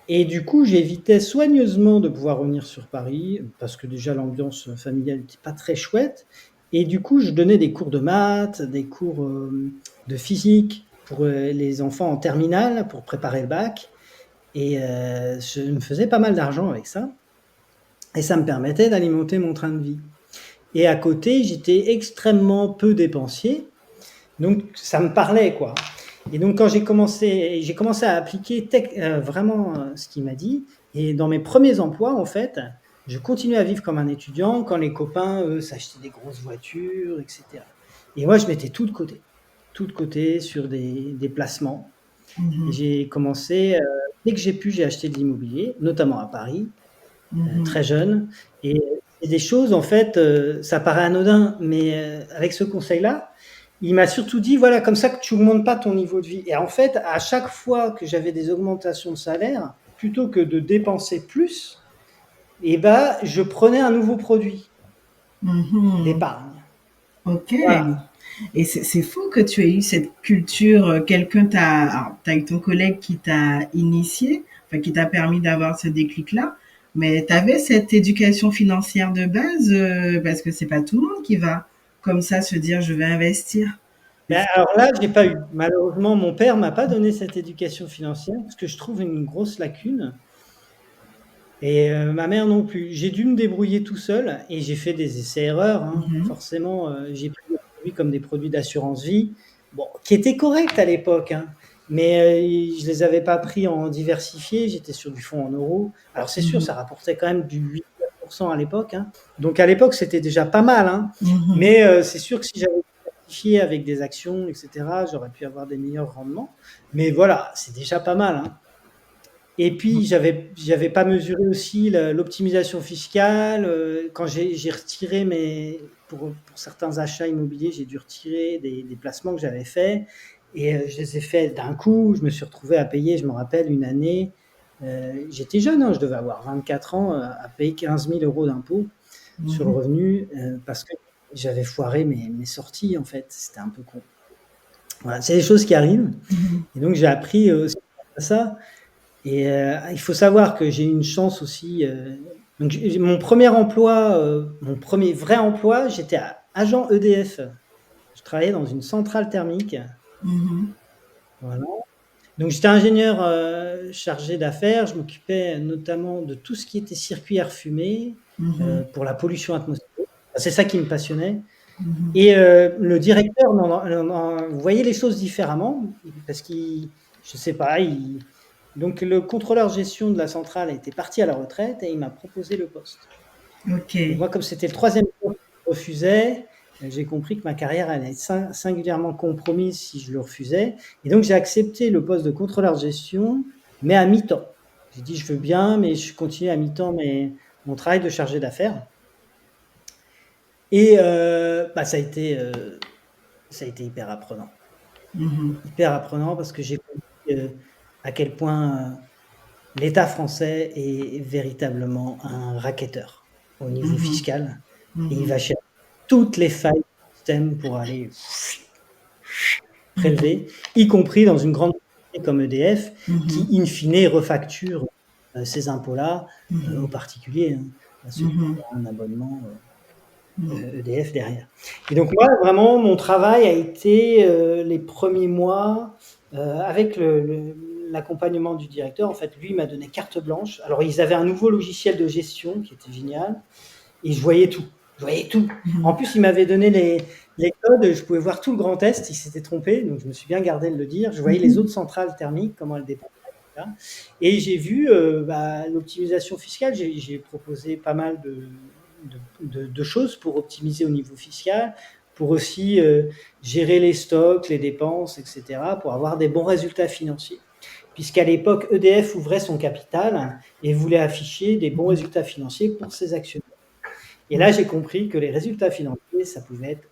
Et du coup, j'évitais soigneusement de pouvoir revenir sur Paris parce que déjà l'ambiance familiale n'était pas très chouette. Et du coup, je donnais des cours de maths, des cours de physique pour les enfants en terminale pour préparer le bac. Et je me faisais pas mal d'argent avec ça. Et ça me permettait d'alimenter mon train de vie. Et à côté, j'étais extrêmement peu dépensier. Donc, ça me parlait, quoi. Et donc, quand j'ai commencé à appliquer vraiment ce qu'il m'a dit. Et dans mes premiers emplois, en fait, je continuais à vivre comme un étudiant quand les copains, eux, s'achetaient des grosses voitures, etc. Et moi, je mettais tout de côté sur des placements. Et j'ai commencé, dès que j'ai pu, j'ai acheté de l'immobilier, notamment à Paris, très jeune. Et c'est des choses, en fait, ça paraît anodin, mais avec ce conseil-là, il m'a surtout dit, voilà, comme ça que tu augmentes pas ton niveau de vie. Et en fait, à chaque fois que j'avais des augmentations de salaire, plutôt que de dépenser plus, eh ben, je prenais un nouveau produit d'épargne. Ok. Voilà. Et c'est fou que tu aies eu cette culture, quelqu'un t'as eu ton collègue qui t'a initié, enfin qui t'a permis d'avoir ce déclic-là, mais tu avais cette éducation financière de base, parce que c'est pas tout le monde qui va comme ça se dire je vais investir. Mais alors là, j'ai pas eu. Malheureusement, mon père m'a pas donné cette éducation financière, parce que je trouve une grosse lacune. Et ma mère non plus. J'ai dû me débrouiller tout seul et j'ai fait des essais-erreurs, hein. Mhm. Forcément, j'ai pris des produits comme des produits d'assurance vie, bon, qui étaient corrects à l'époque, hein, mais je les avais pas pris en diversifié. J'étais sur du fonds en euros. Alors c'est sûr, Mhm. ça rapportait quand même du 8% à l'époque, hein. Donc à l'époque, c'était déjà pas mal, hein. Mhm. Mais c'est sûr que si j'avais diversifié avec des actions, etc., j'aurais pu avoir des meilleurs rendements. Mais voilà, c'est déjà pas mal, hein. Et puis, j'avais pas mesuré aussi l'optimisation fiscale. Quand j'ai retiré pour certains achats immobiliers, j'ai dû retirer des placements que j'avais faits. Et je les ai faits d'un coup. Je me suis retrouvé à payer, je me rappelle, une année. J'étais jeune, hein, je devais avoir 24 ans, à payer 15 000 euros d'impôts sur le Mhm. revenu parce que j'avais foiré mes sorties, en fait. C'était un peu con. Voilà, c'est des choses qui arrivent. Mhm. Et donc, j'ai appris aussi à ça. Et il faut savoir que j'ai eu une chance aussi. Donc mon premier emploi, mon premier vrai emploi, j'étais agent EDF. Je travaillais dans une centrale thermique. Mhm. Voilà. Donc j'étais ingénieur chargé d'affaires. Je m'occupais notamment de tout ce qui était circuit air fumé Mhm. pour la pollution atmosphérique. C'est ça qui me passionnait. Mhm. Et le directeur, voyait les choses différemment parce qu'il, je sais pas, donc le contrôleur gestion de la centrale était parti à la retraite et il m'a proposé le poste. Ok. Et moi, comme c'était le troisième poste que je refusais, j'ai compris que ma carrière allait être singulièrement compromise si je le refusais. Et donc j'ai accepté le poste de contrôleur de gestion, mais à mi-temps. J'ai dit je veux bien, mais je continue à mi-temps mon travail de chargé d'affaires. Et ça a été hyper apprenant. Mhm. Hyper apprenant parce que j'ai compris à quel point l'État français est véritablement un racketteur au niveau Mhm. fiscal et il Mhm. va chercher toutes les failles du système pour aller Mhm. prélever, y compris dans une grande société comme EDF qui, Mhm. in fine, refacture ces impôts-là aux particuliers, hein, à ceux qui Mhm. ont un abonnement Mhm. EDF derrière. Et donc moi, vraiment, mon travail a été les premiers mois avec l'accompagnement du directeur. En fait, lui, il m'a donné carte blanche. Alors, ils avaient un nouveau logiciel de gestion qui était génial et je voyais tout. Je voyais tout. En Mhm. plus, il m'avait donné les codes. Je pouvais voir tout le Grand Est. Il s'était trompé, donc je me suis bien gardé de le dire. Je voyais les Mhm. autres centrales thermiques, comment elles dépensaient. Et j'ai vu l'optimisation fiscale. J'ai proposé pas mal de choses pour optimiser au niveau fiscal, pour aussi gérer les stocks, les dépenses, etc., pour avoir des bons résultats financiers. Puisqu'à l'époque, EDF ouvrait son capital et voulait afficher des bons résultats financiers pour ses actionnaires. Et là, j'ai compris que les résultats financiers, ça pouvait être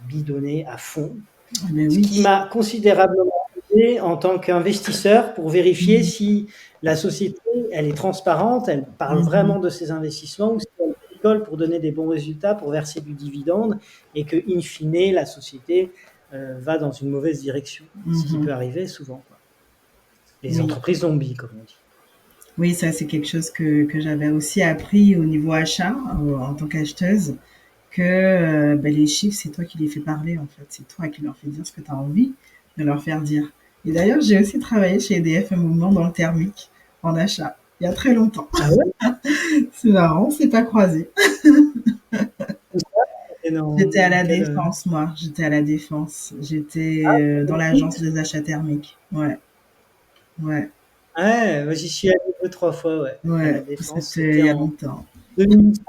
bidonné à fond, Ah ben ce qui oui. m'a considérablement aidé en tant qu'investisseur pour vérifier Mhm. si la société, elle est transparente, elle parle Mhm. vraiment de ses investissements, ou si elle bricole pour donner des bons résultats, pour verser du dividende, et que, in fine, la société va dans une mauvaise direction, ce qui peut arriver souvent, quoi. Les Oui. entreprises zombies, comme on dit. Oui, ça c'est quelque chose que j'avais aussi appris au niveau achat, en tant qu'acheteuse, que les chiffres, c'est toi qui les fais parler en fait. C'est toi qui leur fais dire ce que tu as envie de leur faire dire. Et d'ailleurs, j'ai aussi travaillé chez EDF un moment dans le thermique, en achat, il y a très longtemps. Ah ouais? C'est marrant, on s'est pas croisés. Et J'étais à dans la quel, Défense, moi. J'étais à la Défense. J'étais Ah, dans l'agence des achats thermiques. Ouais, ouais, ouais, moi, j'y suis allé 2-3 fois, ouais, à la ouais. Défense. C'était il C'était y a en longtemps. 2005,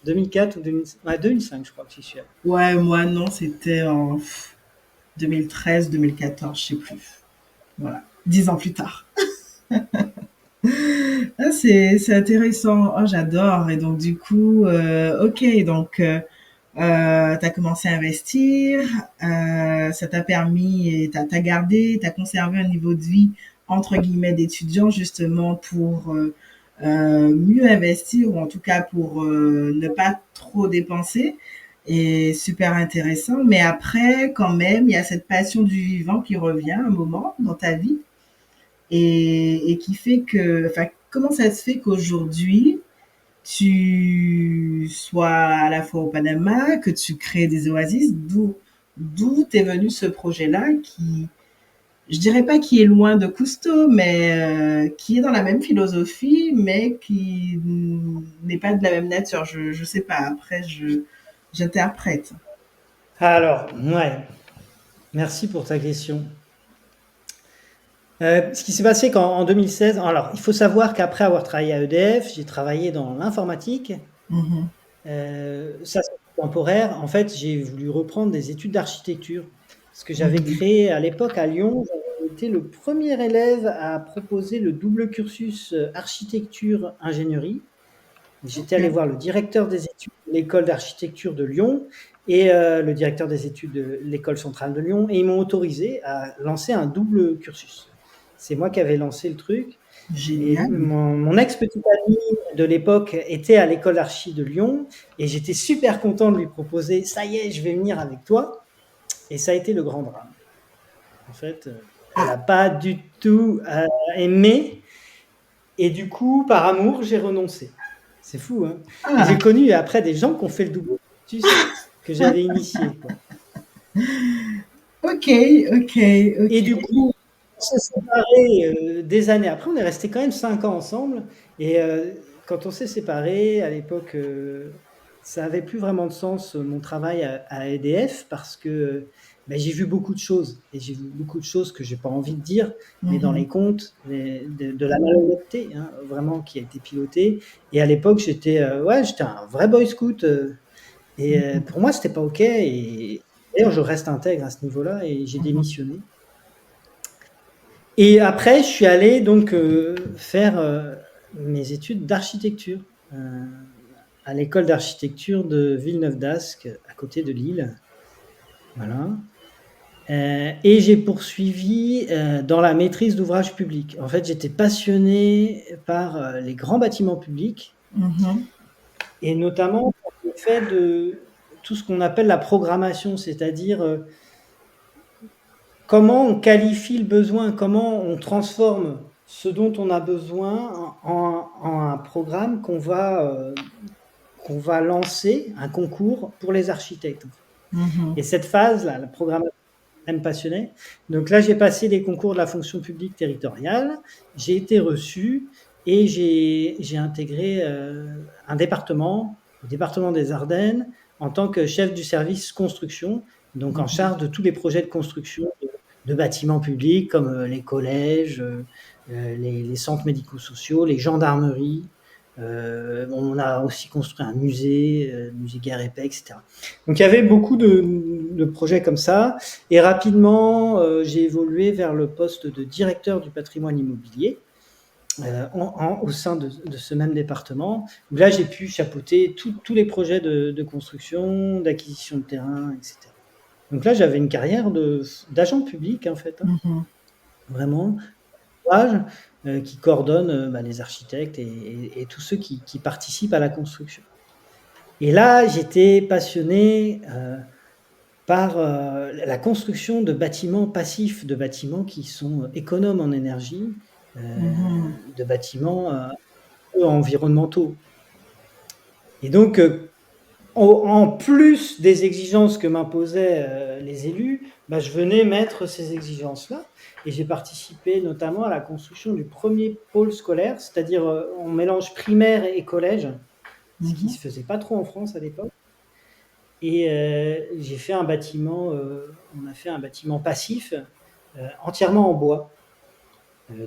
2004 ou 2005. Ouais, 2005, je crois que j'y suis allé. Ouais, moi non, c'était en 2013, 2014, je sais plus. Voilà, 10 ans plus tard. Ah, c'est intéressant. Oh, j'adore. Et donc du coup, ok, donc t'as commencé à investir, ça t'a permis, et t'as gardé, t'as conservé un niveau de vie entre guillemets d'étudiant justement pour mieux investir ou en tout cas pour ne pas trop dépenser. Et super intéressant. Mais après, quand même, il y a cette passion du vivant qui revient un moment dans ta vie et qui fait que, enfin, comment ça se fait qu'aujourd'hui, tu sois à la fois au Panama, que tu crées des oasis, d'où t'es venu ce projet-là qui, je dirais pas qui est loin de Cousteau, mais qui est dans la même philosophie, mais qui n'est pas de la même nature. Je sais pas. Après, j'interprète. Alors, ouais, merci pour ta question. Ce qui s'est passé en 2016, alors il faut savoir qu'après avoir travaillé à EDF, j'ai travaillé dans l'informatique. Mhm. Ça, c'est temporaire. En fait, j'ai voulu reprendre des études d'architecture. Parce que j'avais Mhm. créé à l'époque à Lyon, j'avais été le premier élève à proposer le double cursus architecture-ingénierie. J'étais allé Ok. voir le directeur des études de l'école d'architecture de Lyon et le directeur des études de l'école centrale de Lyon, et ils m'ont autorisé à lancer un double cursus. C'est moi qui avais lancé le truc. Et Génial. mon ex-petite amie de l'époque était à l'école d'archi de Lyon et j'étais super content de lui proposer, ça y est, je vais venir avec toi. Et ça a été le grand drame. En fait, elle n'a pas du tout aimé et du coup, par amour, j'ai renoncé. C'est fou, hein. Et Ah, j'ai connu après des gens qui ont fait le double cursus que j'avais initié, quoi. ok, ok, Et ok. du coup, on s'est séparés des années après. On est restés quand même 5 ans ensemble. Et quand on s'est séparés, à l'époque, ça n'avait plus vraiment de sens, mon travail à EDF, parce que j'ai vu beaucoup de choses. Et j'ai vu beaucoup de choses que je n'ai pas envie de dire, mais dans Mhm. les comptes, de la malhonnêteté, hein, vraiment, qui a été pilotée. Et à l'époque, j'étais un vrai boy scout. Et pour moi, c'était pas OK. Et d'ailleurs, je reste intègre à ce niveau-là et j'ai Mhm. démissionné. Et après, je suis allé donc faire mes études d'architecture à l'école d'architecture de Villeneuve-d'Ascq, à côté de Lille. Voilà. Et j'ai poursuivi dans la maîtrise d'ouvrage public. En fait, j'étais passionné par les grands bâtiments publics Mhm. et notamment par le fait de tout ce qu'on appelle la programmation, c'est-à-dire comment on qualifie le besoin, comment on transforme ce dont on a besoin en un programme qu'on va lancer, un concours pour les architectes. Mhm. Et cette phase-là, la programmation, elle me passionnait. Donc là, j'ai passé les concours de la fonction publique territoriale, j'ai été reçu et j'ai intégré un département, le département des Ardennes, en tant que chef du service construction, donc en Mhm. charge de tous les projets de construction de bâtiments publics comme les collèges, les centres médico-sociaux, les gendarmeries. On a aussi construit un musée, musée Guerre et Paix, etc. Donc il y avait beaucoup de projets comme ça. Et rapidement, j'ai évolué vers le poste de directeur du patrimoine immobilier au sein de ce même département. Où là, j'ai pu chapeauter tous les projets de construction, d'acquisition de terrain, etc. Donc là, j'avais une carrière d'agent public, en fait, hein, Mhm. vraiment, qui coordonne les architectes et tous ceux qui participent à la construction. Et là, j'étais passionné par la construction de bâtiments passifs, de bâtiments qui sont économes en énergie, de bâtiments environnementaux. Et donc, en plus des exigences que m'imposaient les élus, je venais mettre ces exigences-là. Et j'ai participé notamment à la construction du premier pôle scolaire, c'est-à-dire on mélange primaire et collège, ce qui ne se faisait pas trop en France à l'époque. Et j'ai fait un bâtiment, on a fait un bâtiment passif, entièrement en bois,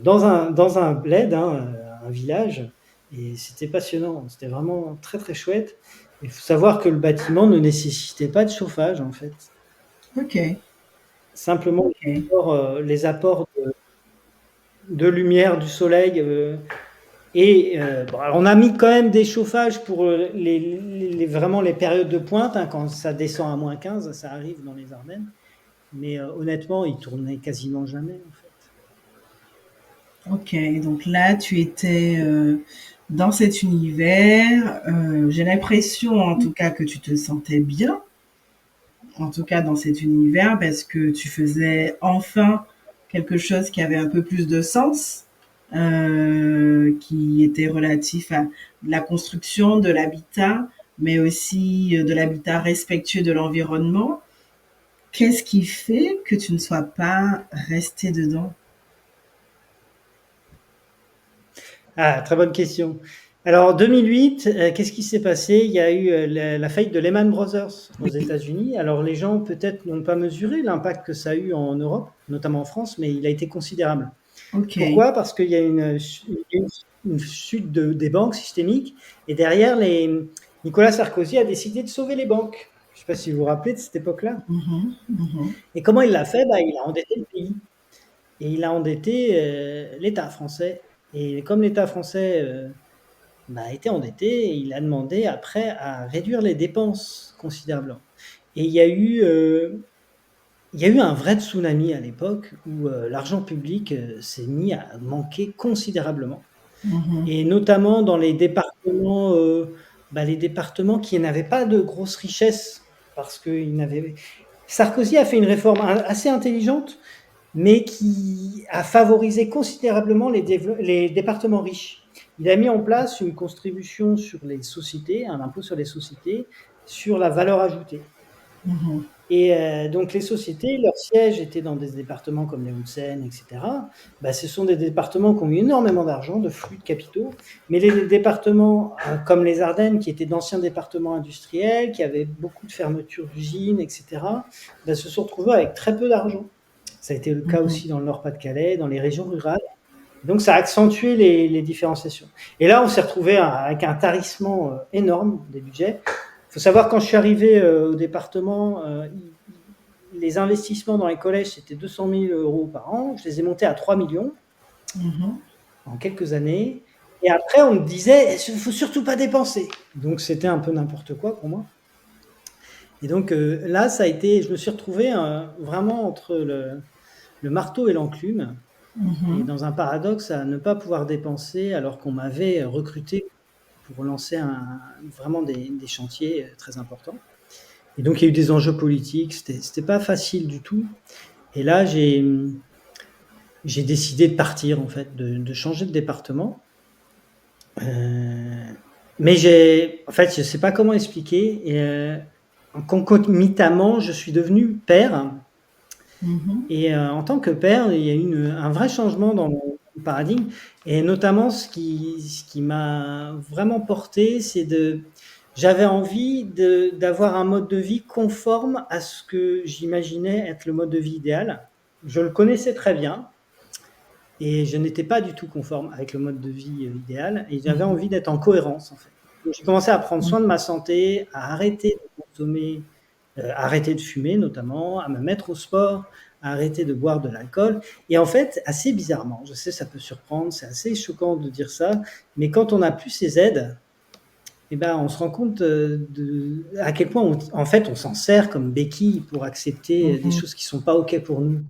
dans un bled, un village. Et c'était passionnant, c'était vraiment très très chouette. Il faut savoir que le bâtiment ne nécessitait pas de chauffage en fait. Ok. Simplement Ok. les apports de lumière du soleil. Alors on a mis quand même des chauffages pour vraiment les périodes de pointe, quand ça descend à -15, ça arrive dans les Ardennes. Mais honnêtement, il tournait quasiment jamais en fait. Ok, donc là, tu étais dans cet univers. J'ai l'impression, en tout cas, que tu te sentais bien, en tout cas dans cet univers, parce que tu faisais enfin quelque chose qui avait un peu plus de sens, qui était relatif à la construction de l'habitat, mais aussi de l'habitat respectueux de l'environnement. Qu'est-ce qui fait que tu ne sois pas resté dedans? Ah, très bonne question. Alors, en 2008, qu'est-ce qui s'est passé? Il y a eu la faillite de Lehman Brothers aux Oui. États-Unis. Alors, les gens peut-être n'ont pas mesuré l'impact que ça a eu en Europe, notamment en France, mais il a été considérable. Ok. Pourquoi? Parce qu'il y a une chute des banques systémiques et derrière, Nicolas Sarkozy a décidé de sauver les banques. Je ne sais pas si vous vous rappelez de cette époque-là. Mhm, mhm, Et comment il l'a fait? Il a endetté le pays. Et il a endetté l'État français. Et comme l'État français était endetté, il a demandé après à réduire les dépenses considérablement. Et il y a eu un vrai tsunami à l'époque où l'argent public s'est mis à manquer considérablement. mhm, Et notamment dans les départements qui n'avaient pas de grosses richesses, parce que Sarkozy a fait une réforme assez intelligente, mais qui a favorisé considérablement les départements riches. Il a mis en place une contribution sur les sociétés, un impôt sur les sociétés, sur la valeur ajoutée. mhm. Et donc les sociétés, leur siège était dans des départements comme les Hauts-de-Seine, etc. Ce sont des départements qui ont eu énormément d'argent, de flux de capitaux, mais les départements comme les Ardennes, qui étaient d'anciens départements industriels, qui avaient beaucoup de fermetures d'usines, etc., se sont retrouvés avec très peu d'argent. Ça a été le cas aussi dans le Nord-Pas-de-Calais, dans les régions rurales. Donc ça a accentué les différenciations. Et là, on s'est retrouvé avec un tarissement énorme des budgets. Il faut savoir, quand je suis arrivé au département, les investissements dans les collèges, c'était 200 000 euros par an. Je les ai montés à 3 millions en quelques années. Et après, on me disait, il ne faut surtout pas dépenser. Donc c'était un peu n'importe quoi pour moi. Et donc là, je me suis retrouvé vraiment entre le marteau et l'enclume, et dans un paradoxe à ne pas pouvoir dépenser alors qu'on m'avait recruté pour lancer vraiment des chantiers très importants. Et donc il y a eu des enjeux politiques, c'était pas facile du tout. Et là, j'ai décidé de partir en fait, de changer de département. Mais je sais pas comment expliquer. Et, concomitamment, je suis devenu père. Et en tant que père, il y a eu un vrai changement dans mon paradigme. Et notamment, ce qui m'a vraiment porté, j'avais envie d'avoir un mode de vie conforme à ce que j'imaginais être le mode de vie idéal. Je le connaissais très bien et je n'étais pas du tout conforme avec le mode de vie idéal. Et j'avais envie d'être en cohérence, en fait. Donc, j'ai commencé à prendre soin de ma santé, à arrêter de consommer, arrêter de fumer notamment, à me mettre au sport, à arrêter de boire de l'alcool. Et en fait, assez bizarrement, je sais, ça peut surprendre, c'est assez choquant de dire ça, mais quand on n'a plus ces aides, on se rend compte à quel point en fait on s'en sert comme béquille pour accepter des choses qui sont pas OK pour nous.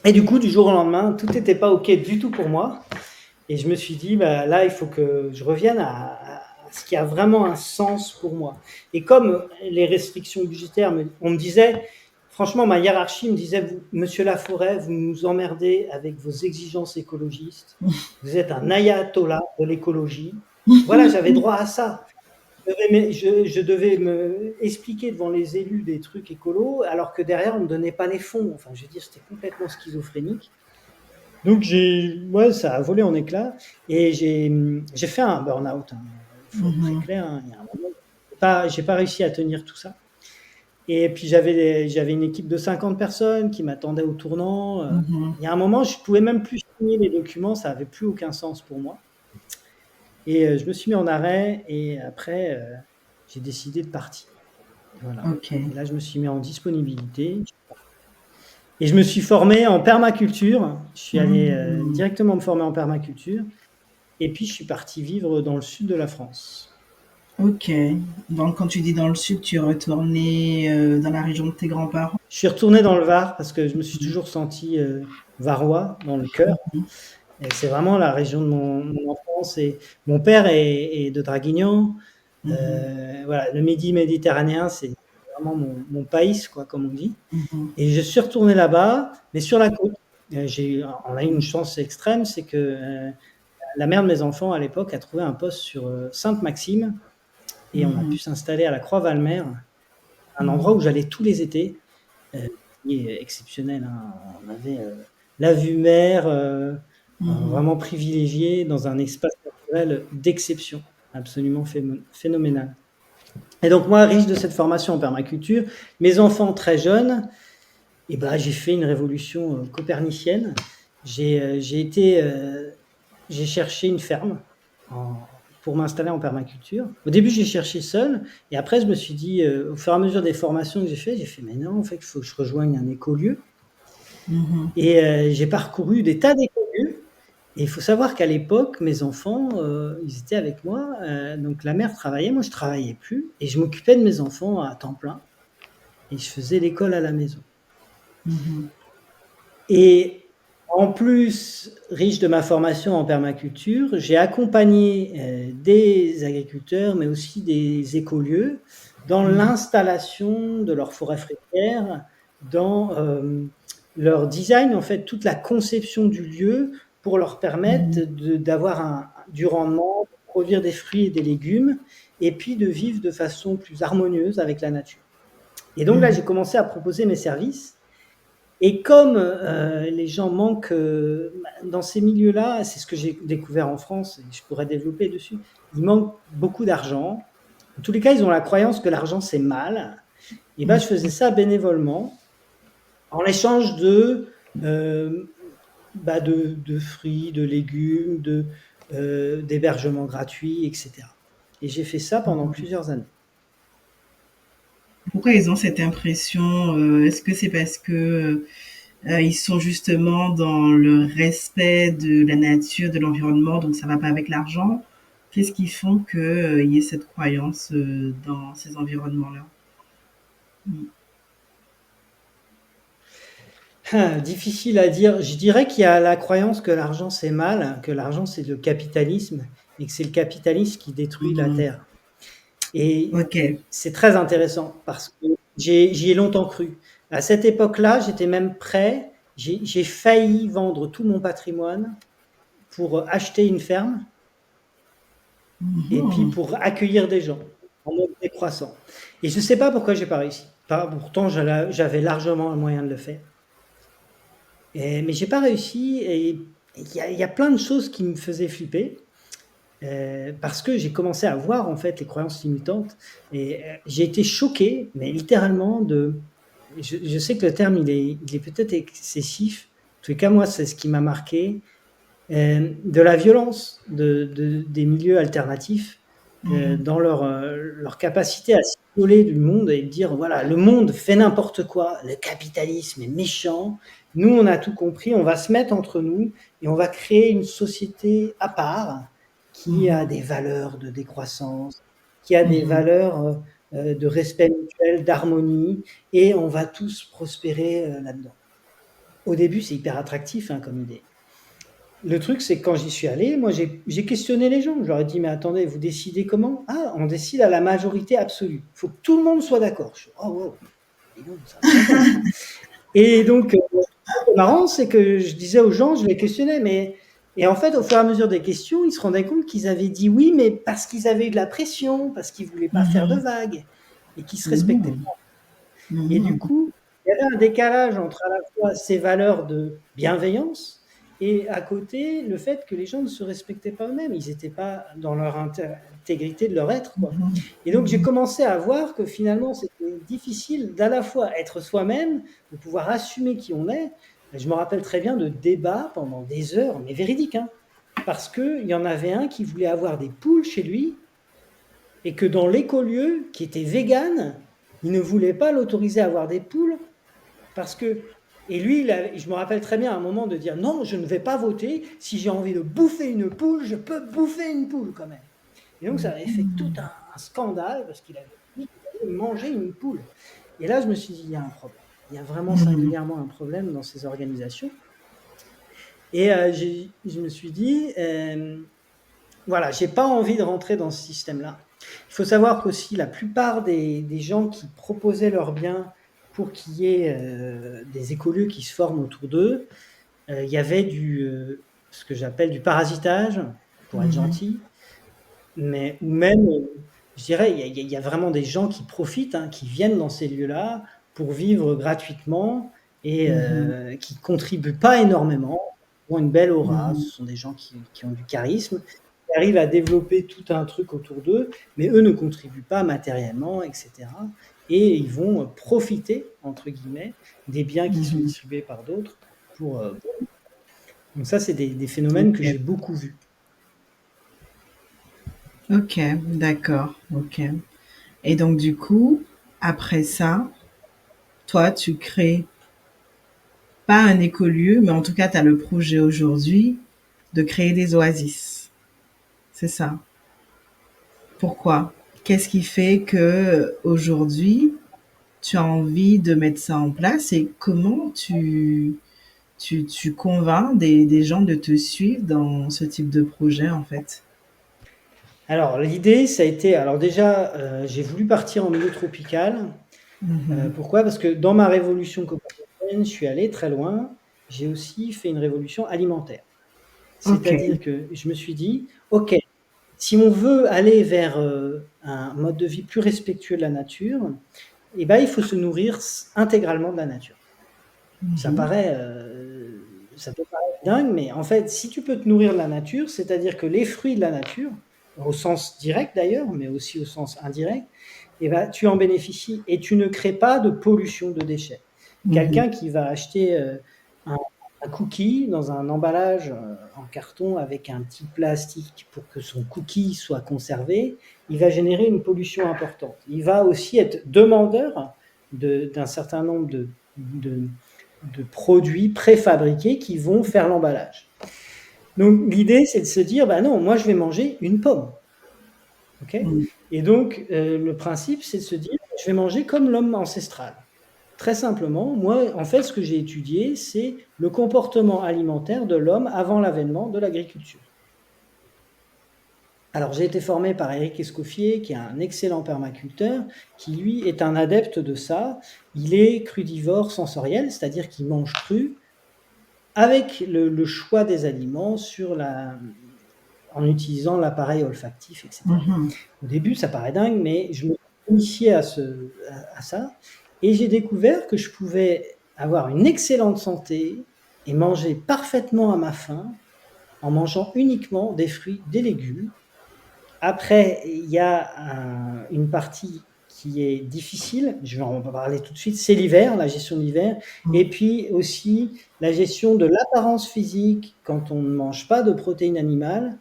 Et du coup, du jour au lendemain, tout n'était pas OK du tout pour moi. Et je me suis dit, là, il faut que je revienne à ce qui a vraiment un sens pour moi. Et comme les restrictions budgétaires, on me disait, franchement, ma hiérarchie me disait, monsieur Laforêt, vous nous emmerdez avec vos exigences écologistes, vous êtes un ayatollah de l'écologie. Voilà, j'avais droit à ça. Je devais me expliquer devant les élus des trucs écolos, alors que derrière, on ne me donnait pas les fonds. Enfin, je veux dire, c'était complètement schizophrénique. Donc, ça a volé en éclats. Et j'ai fait un burn-out. Il faut être très clair. Il y a un moment, j'ai pas réussi à tenir tout ça. Et puis, j'avais une équipe de 50 personnes qui m'attendaient au tournant. Il y a un moment, je pouvais même plus signer les documents. Ça avait plus aucun sens pour moi. Et je me suis mis en arrêt. Et après, j'ai décidé de partir. Voilà. Okay. Et là, je me suis mis en disponibilité. Et je me suis formé en permaculture. Je suis allé directement me former en permaculture. Et puis, je suis parti vivre dans le sud de la France. Ok. Donc, quand tu dis dans le sud, tu es retourné dans la région de tes grands-parents? Je suis retourné dans le Var parce que je me suis toujours senti varois dans le cœur. Et c'est vraiment la région de mon enfance. Et mon père est de Draguignan. Voilà, le Midi méditerranéen, c'est vraiment mon pays, quoi, comme on dit. Et je suis retourné là-bas, mais sur la côte. On a eu une chance extrême, c'est que la mère de mes enfants, à l'époque, a trouvé un poste sur Sainte-Maxime, et on a pu s'installer à la Croix-Valmer, un endroit où j'allais tous les étés, qui est exceptionnel. Hein. On avait la vue mer, vraiment privilégiée, dans un espace naturel d'exception, absolument phénoménal. Et donc moi, riche de cette formation en permaculture, mes enfants très jeunes, j'ai fait une révolution copernicienne. J'ai cherché une ferme pour m'installer en permaculture. Au début, j'ai cherché seul, et après, je me suis dit, au fur et à mesure des formations que j'ai fait, mais non, en fait, il faut que je rejoigne un écolieu. Et j'ai parcouru des tas d'écolieux. Et il faut savoir qu'à l'époque, mes enfants, ils étaient avec moi. Donc la mère travaillait, moi je travaillais plus, et je m'occupais de mes enfants à temps plein. Et je faisais l'école à la maison. Et en plus, riche de ma formation en permaculture, j'ai accompagné des agriculteurs, mais aussi des écolieux, dans l'installation de leur forêt fruitière, dans leur design, en fait, toute la conception du lieu pour leur permettre d'avoir du rendement, de produire des fruits et des légumes, et puis de vivre de façon plus harmonieuse avec la nature. Et donc là, j'ai commencé à proposer mes services. Et comme les gens manquent dans ces milieux-là, c'est ce que j'ai découvert en France, et je pourrais développer dessus, il manque beaucoup d'argent. En tous les cas, ils ont la croyance que l'argent, c'est mal. Et je faisais ça bénévolement, en échange de fruits, de légumes, d'hébergements gratuits, etc. Et j'ai fait ça pendant plusieurs années. Pourquoi ils ont cette impression? Est-ce que c'est parce que ils sont justement dans le respect de la nature, de l'environnement, donc ça va pas avec l'argent? Qu'est-ce qui font qu'il y ait cette croyance dans ces environnements-là? Difficile à dire. Je dirais qu'il y a la croyance que l'argent c'est mal, que l'argent c'est le capitalisme, et que c'est le capitalisme qui détruit la terre. Et c'est très intéressant parce que j'y ai longtemps cru. À cette époque-là, j'étais même prêt, j'ai failli vendre tout mon patrimoine pour acheter une ferme et puis pour accueillir des gens en mode décroissant. Et je ne sais pas pourquoi j'ai pas réussi. Pourtant, j'avais largement un moyen de le faire. Mais j'ai pas réussi, et il y a plein de choses qui me faisaient flipper. Parce que j'ai commencé à voir en fait les croyances limitantes, et j'ai été choqué, mais littéralement je sais que le terme il est peut-être excessif. En tout cas, moi, c'est ce qui m'a marqué, de la violence des milieux alternatifs, dans leur capacité à s'isoler du monde et dire voilà, le monde fait n'importe quoi, le capitalisme est méchant, nous on a tout compris, on va se mettre entre nous et on va créer une société à part qui a des valeurs de décroissance, qui a des valeurs de respect mutuel, d'harmonie, et on va tous prospérer là-dedans. Au début, c'est hyper attractif comme idée. le truc, c'est que quand j'y suis allé, moi, j'ai questionné les gens. Je leur ai dit, mais attendez, vous décidez comment? Ah, on décide à la majorité absolue. Il faut que tout le monde soit d'accord. Je suis, oh, wow. Et donc, ça va pas ça. Et donc, ce qui est marrant, c'est que je disais aux gens, je les questionnais, mais. Et en fait, au fur et à mesure des questions, ils se rendaient compte qu'ils avaient dit oui, mais parce qu'ils avaient eu de la pression, parce qu'ils ne voulaient pas faire de Mhm. vagues et qu'ils ne se respectaient Mhm. pas. Et du Mhm. coup, il y avait un décalage entre à la fois ces valeurs de bienveillance et à côté le fait que les gens ne se respectaient pas eux-mêmes. Ils n'étaient pas dans leur intégrité de leur être, quoi. Mhm. Et donc j'ai commencé à voir que finalement c'était difficile d'à la fois être soi-même, de pouvoir assumer qui on est. Je me rappelle très bien de débats pendant des heures, mais véridiques, hein, parce qu'il y en avait un qui voulait avoir des poules chez lui et que dans l'écolieu, qui était vegan, il ne voulait pas l'autoriser à avoir des poules parce que. Et lui, je me rappelle très bien à un moment de dire non, je ne vais pas voter. Si j'ai envie de bouffer une poule, je peux bouffer une poule quand même. Et donc ça avait fait tout un scandale parce qu'il avait dit qu'il allait manger une poule. Et là, je me suis dit, il y a un problème. Il y a vraiment Mhm. singulièrement un problème dans ces organisations. Et je me suis dit, voilà, j'ai pas envie de rentrer dans ce système-là. Il faut savoir qu'aussi la plupart des gens qui proposaient leurs biens pour qu'il y ait des écolieux qui se forment autour d'eux, il y avait ce que j'appelle du parasitage, pour être Mhm. gentil, mais ou même, je dirais, il y a vraiment des gens qui profitent, hein, qui viennent dans ces lieux-là pour vivre gratuitement et Mhm. qui contribuent pas énormément, ont une belle aura. Mhm. Ce sont des gens qui ont du charisme, qui arrivent à développer tout un truc autour d'eux, mais eux ne contribuent pas matériellement, etc. Et ils vont profiter, entre guillemets, des biens qui sont Mhm. distribués par d'autres. Donc ça, c'est des phénomènes que Ok, j'ai beaucoup vus. ok, d'accord, ok. Et donc du coup, après ça, toi, tu crées pas un écolieu, mais en tout cas, tu as le projet aujourd'hui de créer des oasis. C'est ça. Pourquoi? Qu'est-ce qui fait que aujourd'hui, tu as envie de mettre ça en place et comment tu convaincs des gens de te suivre dans ce type de projet, en fait? Alors, l'idée, ça a été, alors déjà, j'ai voulu partir en milieu tropical. Mhm. Pourquoi? Parce que dans ma révolution copernicienne, je suis allé très loin. J'ai aussi fait une révolution alimentaire. Ok. C'est-à-dire que je me suis dit, OK, si on veut aller vers un mode de vie plus respectueux de la nature, eh ben, il faut se nourrir intégralement de la nature. Ça Mhm. paraît, ça peut paraître dingue, mais en fait, si tu peux te nourrir de la nature, c'est-à-dire que les fruits de la nature, au sens direct d'ailleurs, mais aussi au sens indirect, eh ben, tu en bénéficies et tu ne crées pas de pollution de déchets. Mhm. Quelqu'un qui va acheter un, un cookie dans un emballage en carton avec un petit plastique pour que son cookie soit conservé, il va générer une pollution importante. Il va aussi être demandeur d'un certain nombre de de produits préfabriqués qui vont faire l'emballage. Donc l'idée, c'est de se dire, bah non, moi je vais manger une pomme. Okay, Mhm. et donc le principe, c'est de se dire, je vais manger comme l'homme ancestral. Très simplement, moi, en fait, ce que j'ai étudié, c'est le comportement alimentaire de l'homme avant l'avènement de l'agriculture. Alors, j'ai été formé par Éric Escoffier, qui est un excellent permaculteur, qui lui est un adepte de ça. Il est crudivore sensoriel, c'est-à-dire qu'il mange cru, avec le choix des aliments en utilisant l'appareil olfactif, etc. Mhm. Au début, ça paraît dingue, mais je me suis initié à ça et j'ai découvert que je pouvais avoir une excellente santé et manger parfaitement à ma faim en mangeant uniquement des fruits, des légumes. Après, il y a une partie qui est difficile, je vais en parler tout de suite, c'est l'hiver, la gestion de l'hiver, et puis aussi la gestion de l'apparence physique. Quand on ne mange pas de protéines animales,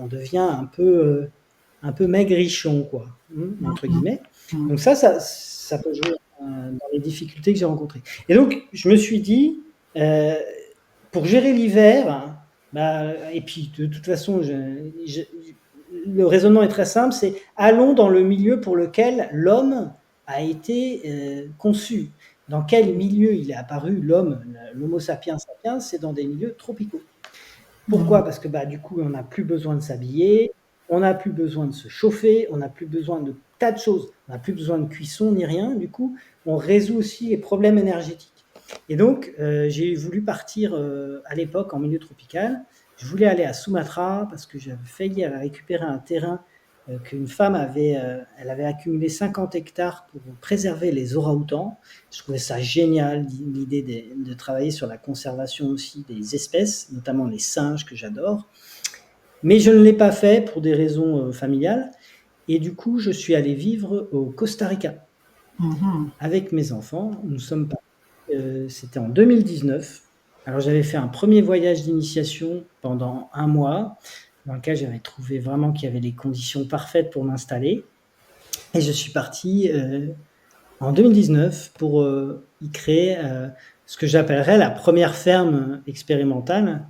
on devient un peu maigrichon, quoi, entre Mhm. guillemets. Donc ça peut jouer dans les difficultés que j'ai rencontrées. Et donc, je me suis dit, pour gérer l'hiver, bah, et puis de toute façon, le raisonnement est très simple, c'est allons dans le milieu pour lequel l'homme a été conçu. Dans quel milieu il est apparu l'homme, l'Homo sapiens sapiens, c'est dans des milieux tropicaux. Pourquoi? Parce que du coup, on n'a plus besoin de s'habiller, on n'a plus besoin de se chauffer, on n'a plus besoin de tas de choses. On n'a plus besoin de cuisson ni rien. Du coup, on résout aussi les problèmes énergétiques. Et donc, j'ai voulu partir à l'époque en milieu tropical. Je voulais aller à Sumatra parce que j'avais failli récupérer un terrain qu'une femme elle avait accumulé 50 hectares pour préserver les orang-outans. Je trouvais ça génial, l'idée de travailler sur la conservation aussi des espèces, notamment les singes que j'adore. Mais je ne l'ai pas fait pour des raisons familiales. Et du coup, je suis allé vivre au Costa Rica avec mes enfants. Nous sommes partis, c'était en 2019. Alors, j'avais fait un premier voyage d'initiation pendant 1 mois, dans lequel j'avais trouvé vraiment qu'il y avait les conditions parfaites pour m'installer. Et je suis parti en 2019 pour y créer ce que j'appellerais la première ferme expérimentale.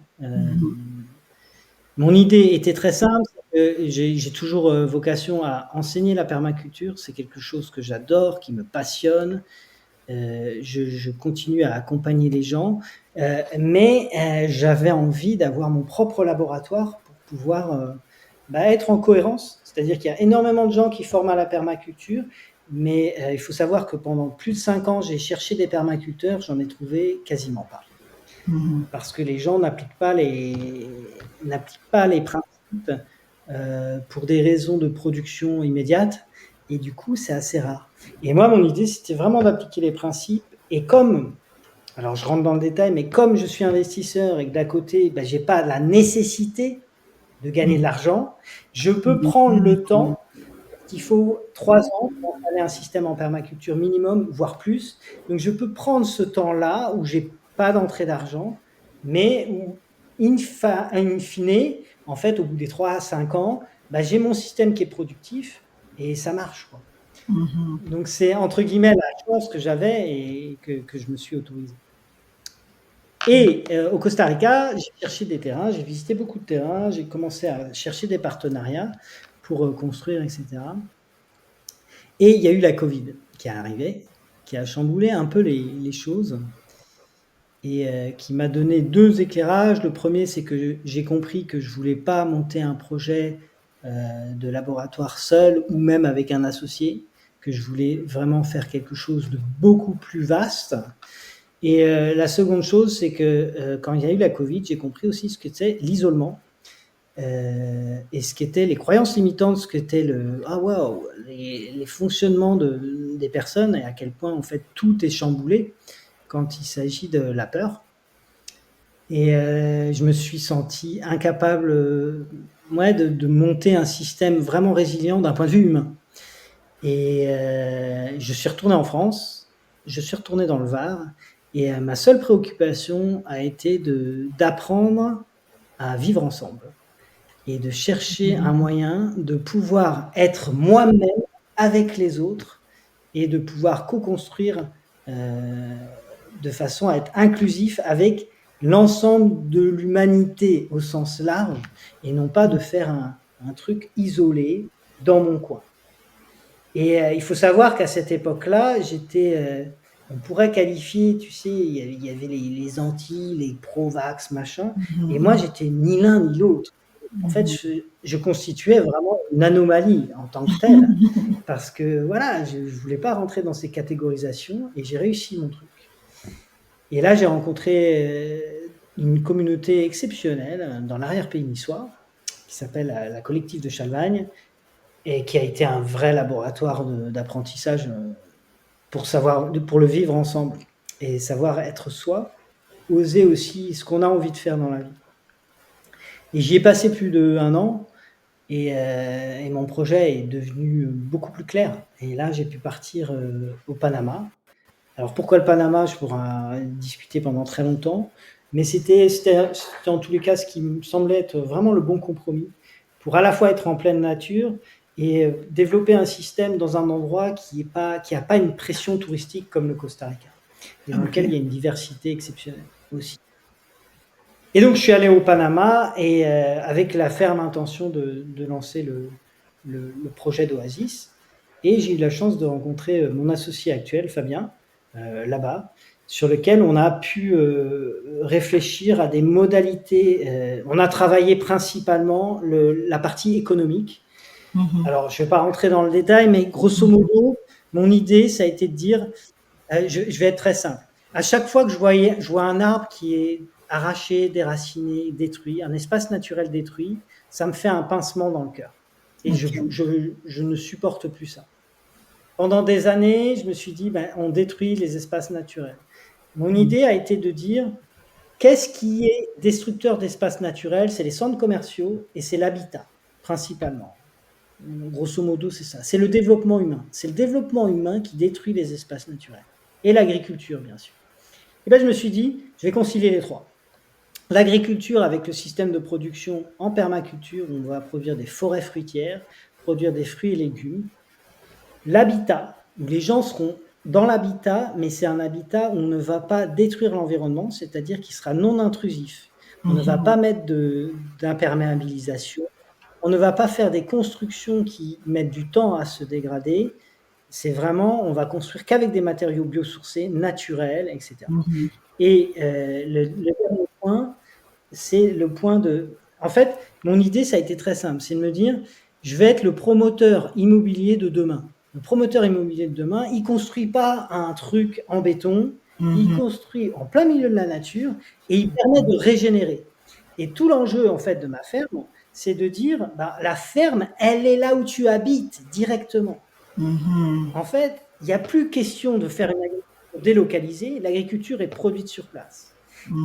Mon idée était très simple. J'ai toujours vocation à enseigner la permaculture. C'est quelque chose que j'adore, qui me passionne. Je continue à accompagner les gens, mais j'avais envie d'avoir mon propre laboratoire pour pouvoir être en cohérence. C'est-à-dire qu'il y a énormément de gens qui forment à la permaculture, mais il faut savoir que pendant plus de 5 ans, j'ai cherché des permaculteurs, j'en ai trouvé quasiment pas. Parce que les gens n'appliquent pas les principes pour des raisons de production immédiate, et du coup, c'est assez rare. Et moi, mon idée, c'était vraiment d'appliquer les principes, et alors je rentre dans le détail, mais comme je suis investisseur et que d'à côté, j'ai pas la nécessité de gagner de l'argent, je peux prendre le temps qu'il faut 3 ans pour installer un système en permaculture minimum, voire plus. Donc, je peux prendre ce temps-là où j'ai pas d'entrée d'argent, mais où, in fine, en fait, au bout des 3 à 5 ans, j'ai mon système qui est productif et ça marche, quoi. Donc, c'est entre guillemets la chance que j'avais et que je me suis autorisé. Et au Costa Rica, j'ai cherché des terrains, j'ai visité beaucoup de terrains, j'ai commencé à chercher des partenariats pour construire, etc. Et il y a eu la Covid qui est arrivée, qui a chamboulé un peu les choses et qui m'a donné 2 éclairages. Le premier, c'est que j'ai compris que je voulais pas monter un projet de laboratoire seul ou même avec un associé, que je voulais vraiment faire quelque chose de beaucoup plus vaste. Et la seconde chose, c'est que quand il y a eu la Covid, j'ai compris aussi ce que c'est l'isolement. Et ce qu'étaient les croyances limitantes, ce qu'était les fonctionnements des personnes et à quel point en fait tout est chamboulé quand il s'agit de la peur. Et je me suis senti incapable de monter un système vraiment résilient d'un point de vue humain. Et je suis retourné en France, je suis retourné dans le Var, et ma seule préoccupation a été d'apprendre à vivre ensemble et de chercher un moyen de pouvoir être moi-même avec les autres et de pouvoir co-construire de façon à être inclusif avec l'ensemble de l'humanité au sens large et non pas de faire un truc isolé dans mon coin. Et il faut savoir qu'à cette époque-là, on pourrait qualifier, tu sais, il y avait les anti, les pro-vax, machin, et moi j'étais ni l'un ni l'autre. En fait, je constituais vraiment une anomalie en tant que telle, parce que voilà, je voulais pas rentrer dans ces catégorisations et j'ai réussi mon truc. Et là, j'ai rencontré une communauté exceptionnelle dans l'arrière-pays niçois, qui s'appelle la Collective de Chalvagne, et qui a été un vrai laboratoire d'apprentissage pour le vivre ensemble et savoir être soi, oser aussi ce qu'on a envie de faire dans la vie. Et j'y ai passé plus d'1 an et mon projet est devenu beaucoup plus clair. Et là, j'ai pu partir au Panama. Alors pourquoi le Panama? Je pourrais discuter pendant très longtemps, mais c'était en tous les cas ce qui me semblait être vraiment le bon compromis pour à la fois être en pleine nature et développer un système dans un endroit qui a pas une pression touristique comme le Costa Rica, et dans lequel il y a une diversité exceptionnelle aussi. Et donc je suis allé au Panama et avec la ferme intention de lancer le projet d'Oasis, et j'ai eu la chance de rencontrer mon associé actuel, Fabien, là-bas, sur lequel on a pu réfléchir à des modalités. On a travaillé principalement la partie économique. Alors, je ne vais pas rentrer dans le détail, mais grosso modo, mon idée, ça a été de dire, je vais être très simple. À chaque fois que je vois un arbre qui est arraché, déraciné, détruit, un espace naturel détruit, ça me fait un pincement dans le cœur. Et je ne supporte plus ça. Pendant des années, je me suis dit, on détruit les espaces naturels. Mon idée a été de dire, qu'est-ce qui est destructeur d'espaces naturels? C'est les centres commerciaux et c'est l'habitat, principalement. Grosso modo, c'est ça. C'est le développement humain. C'est le développement humain qui détruit les espaces naturels. Et l'agriculture, bien sûr. Et bien, je me suis dit, je vais concilier les trois. L'agriculture avec le système de production en permaculture, où on va produire des forêts fruitières, produire des fruits et légumes. L'habitat, où les gens seront dans l'habitat, mais c'est un habitat où on ne va pas détruire l'environnement, c'est-à-dire qu'il sera non intrusif. On ne va pas mettre d'imperméabilisation. On ne va pas faire des constructions qui mettent du temps à se dégrader. C'est vraiment, on va construire qu'avec des matériaux biosourcés, naturels, etc. Et le dernier point, c'est le point de... En fait, mon idée, ça a été très simple. C'est de me dire, je vais être le promoteur immobilier de demain. Le promoteur immobilier de demain, il ne construit pas un truc en béton, il construit en plein milieu de la nature et il permet de régénérer. Et tout l'enjeu, en fait, de ma ferme, c'est de dire, la ferme, elle est là où tu habites directement. En fait, il n'y a plus question de faire une agriculture délocalisée, l'agriculture est produite sur place.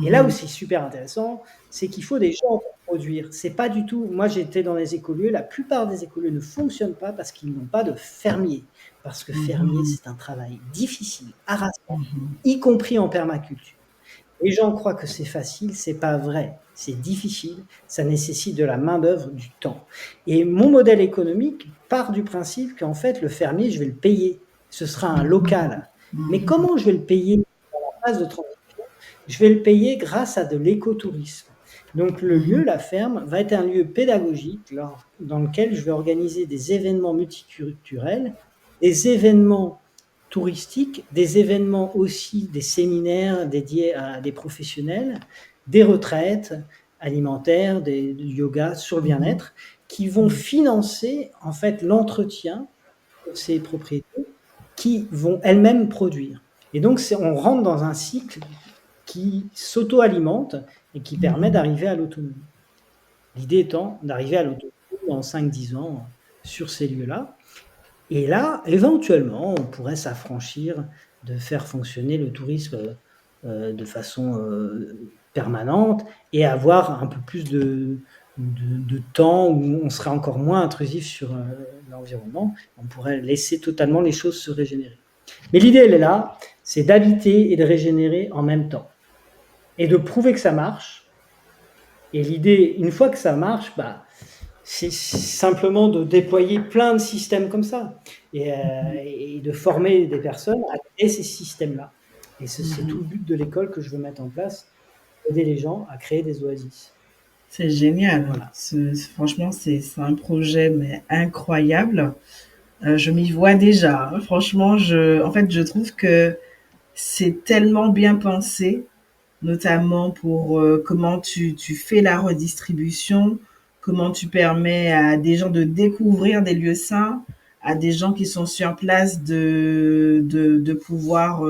Et là où c'est super intéressant, c'est qu'il faut des gens pour produire. C'est pas du tout. Moi, j'étais dans les écolieux. La plupart des écolieux ne fonctionnent pas parce qu'ils n'ont pas de fermier. Parce que fermier, c'est un travail difficile, harassant, y compris en permaculture. Les gens croient que c'est facile, c'est pas vrai. C'est difficile, ça nécessite de la main-d'œuvre, du temps. Et mon modèle économique part du principe qu'en fait, le fermier, je vais le payer. Ce sera un local. Mais comment je vais le payer dans la phase de transition? Je vais le payer grâce à de l'écotourisme. Donc le lieu, la ferme, va être un lieu pédagogique dans lequel je vais organiser des événements multiculturels, des événements touristiques, des événements aussi, des séminaires dédiés à des professionnels, des retraites alimentaires, du yoga sur le bien-être, qui vont financer en fait l'entretien de ces propriétés qui vont elles-mêmes produire. Et donc on rentre dans un cycle qui s'auto-alimente et qui permet d'arriver à l'autonomie. L'idée étant d'arriver à l'autonomie en 5-10 ans sur ces lieux-là. Et là, éventuellement, on pourrait s'affranchir de faire fonctionner le tourisme de façon permanente et avoir un peu plus de temps où on serait encore moins intrusif sur l'environnement. On pourrait laisser totalement les choses se régénérer. Mais l'idée, elle est là, c'est d'habiter et de régénérer en même temps. Et de prouver que ça marche. Et l'idée, une fois que ça marche, c'est simplement de déployer plein de systèmes comme ça et de former des personnes à créer ces systèmes-là. Et c'est tout le but de l'école que je veux mettre en place, aider les gens à créer des oasis. C'est génial. Voilà. Franchement, c'est un projet mais incroyable. Je m'y vois déjà. Hein. Franchement, en fait, je trouve que c'est tellement bien pensé, notamment pour comment tu fais la redistribution, comment tu permets à des gens de découvrir des lieux sains, à des gens qui sont sur place de pouvoir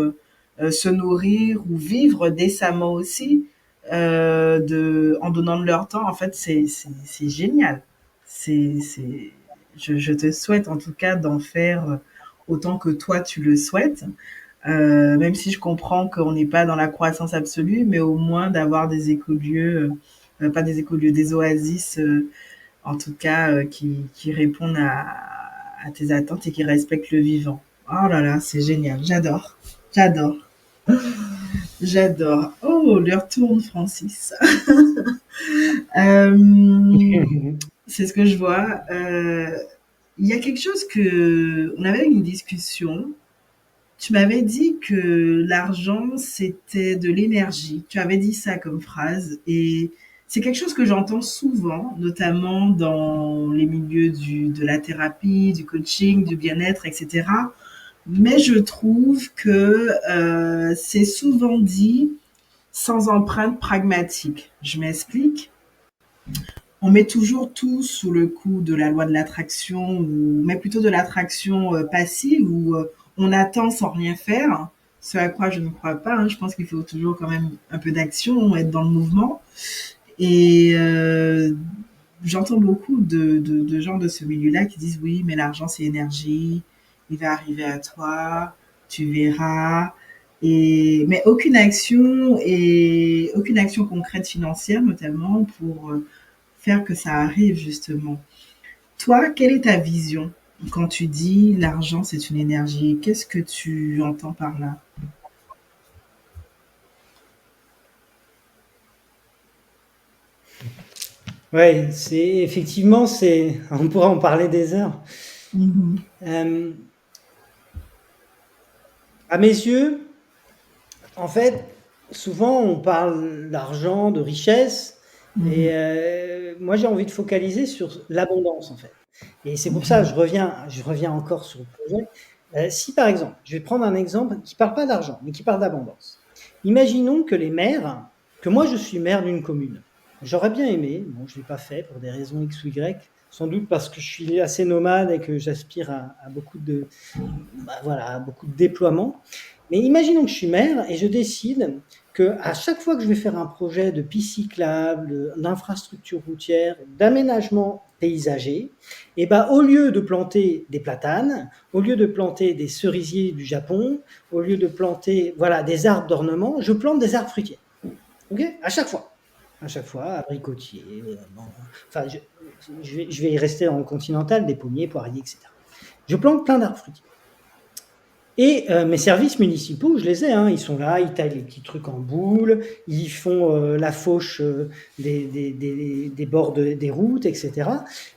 se nourrir ou vivre décemment aussi, en donnant de leur temps. En fait, c'est génial. Je te souhaite en tout cas d'en faire autant que toi tu le souhaites. Même si je comprends qu'on n'est pas dans la croissance absolue, mais au moins d'avoir des écolieux, pas des écolieux, des oasis, en tout cas, qui répondent à tes attentes et qui respectent le vivant. Oh là là, c'est génial, j'adore, j'adore, j'adore. Oh, l'heure tourne, Francis. C'est ce que je vois. Il y a quelque chose on avait une discussion. Tu m'avais dit que l'argent, c'était de l'énergie. Tu avais dit ça comme phrase. Et c'est quelque chose que j'entends souvent, notamment dans les milieux de la thérapie, du coaching, du bien-être, etc. mais je trouve que c'est souvent dit sans empreinte pragmatique. Je m'explique. On met toujours tout sous le coup de la loi de l'attraction, mais plutôt de l'attraction passive, où on attend sans rien faire, ce à quoi je ne crois pas. Hein. Je pense qu'il faut toujours quand même un peu d'action, être dans le mouvement. Et j'entends beaucoup de gens de ce milieu-là qui disent oui, mais l'argent c'est énergie, il va arriver à toi, tu verras. Mais aucune action concrète financière, notamment pour faire que ça arrive justement. Toi, quelle est ta vision quand tu dis l'argent c'est une énergie? Qu'est-ce que tu entends par là? Ouais, on pourra en parler des heures. Mhm. À mes yeux, en fait, souvent on parle d'argent, de richesse, et Mhm. moi j'ai envie de focaliser sur l'abondance en fait. Et c'est pour ça que Mhm. je reviens encore sur le projet. Si par exemple, je vais prendre un exemple qui parle pas d'argent, mais qui parle d'abondance. Imaginons que les maires, que moi je suis maire d'une commune. J'aurais bien aimé, bon je l'ai pas fait pour des raisons X ou Y, sans doute parce que je suis assez nomade et que j'aspire à beaucoup de, bah, voilà, à beaucoup de déploiement. Mais imaginons que je suis maire et je décide que à chaque fois que je vais faire un projet de piste cyclable, d'infrastructure routière, d'aménagement paysager, et ben au lieu de planter des platanes, au lieu de planter des cerisiers du Japon, au lieu de planter voilà des arbres d'ornement, je plante des arbres fruitiers. Ok. À chaque fois, abricotiers. Bon, enfin, je vais y rester dans le continental, des pommiers, poiriers, etc. Je plante plein d'arbres fruitiers. Et mes services municipaux, je les ai, hein, ils sont là, ils taillent les petits trucs en boule, ils font la fauche des bords des routes, etc.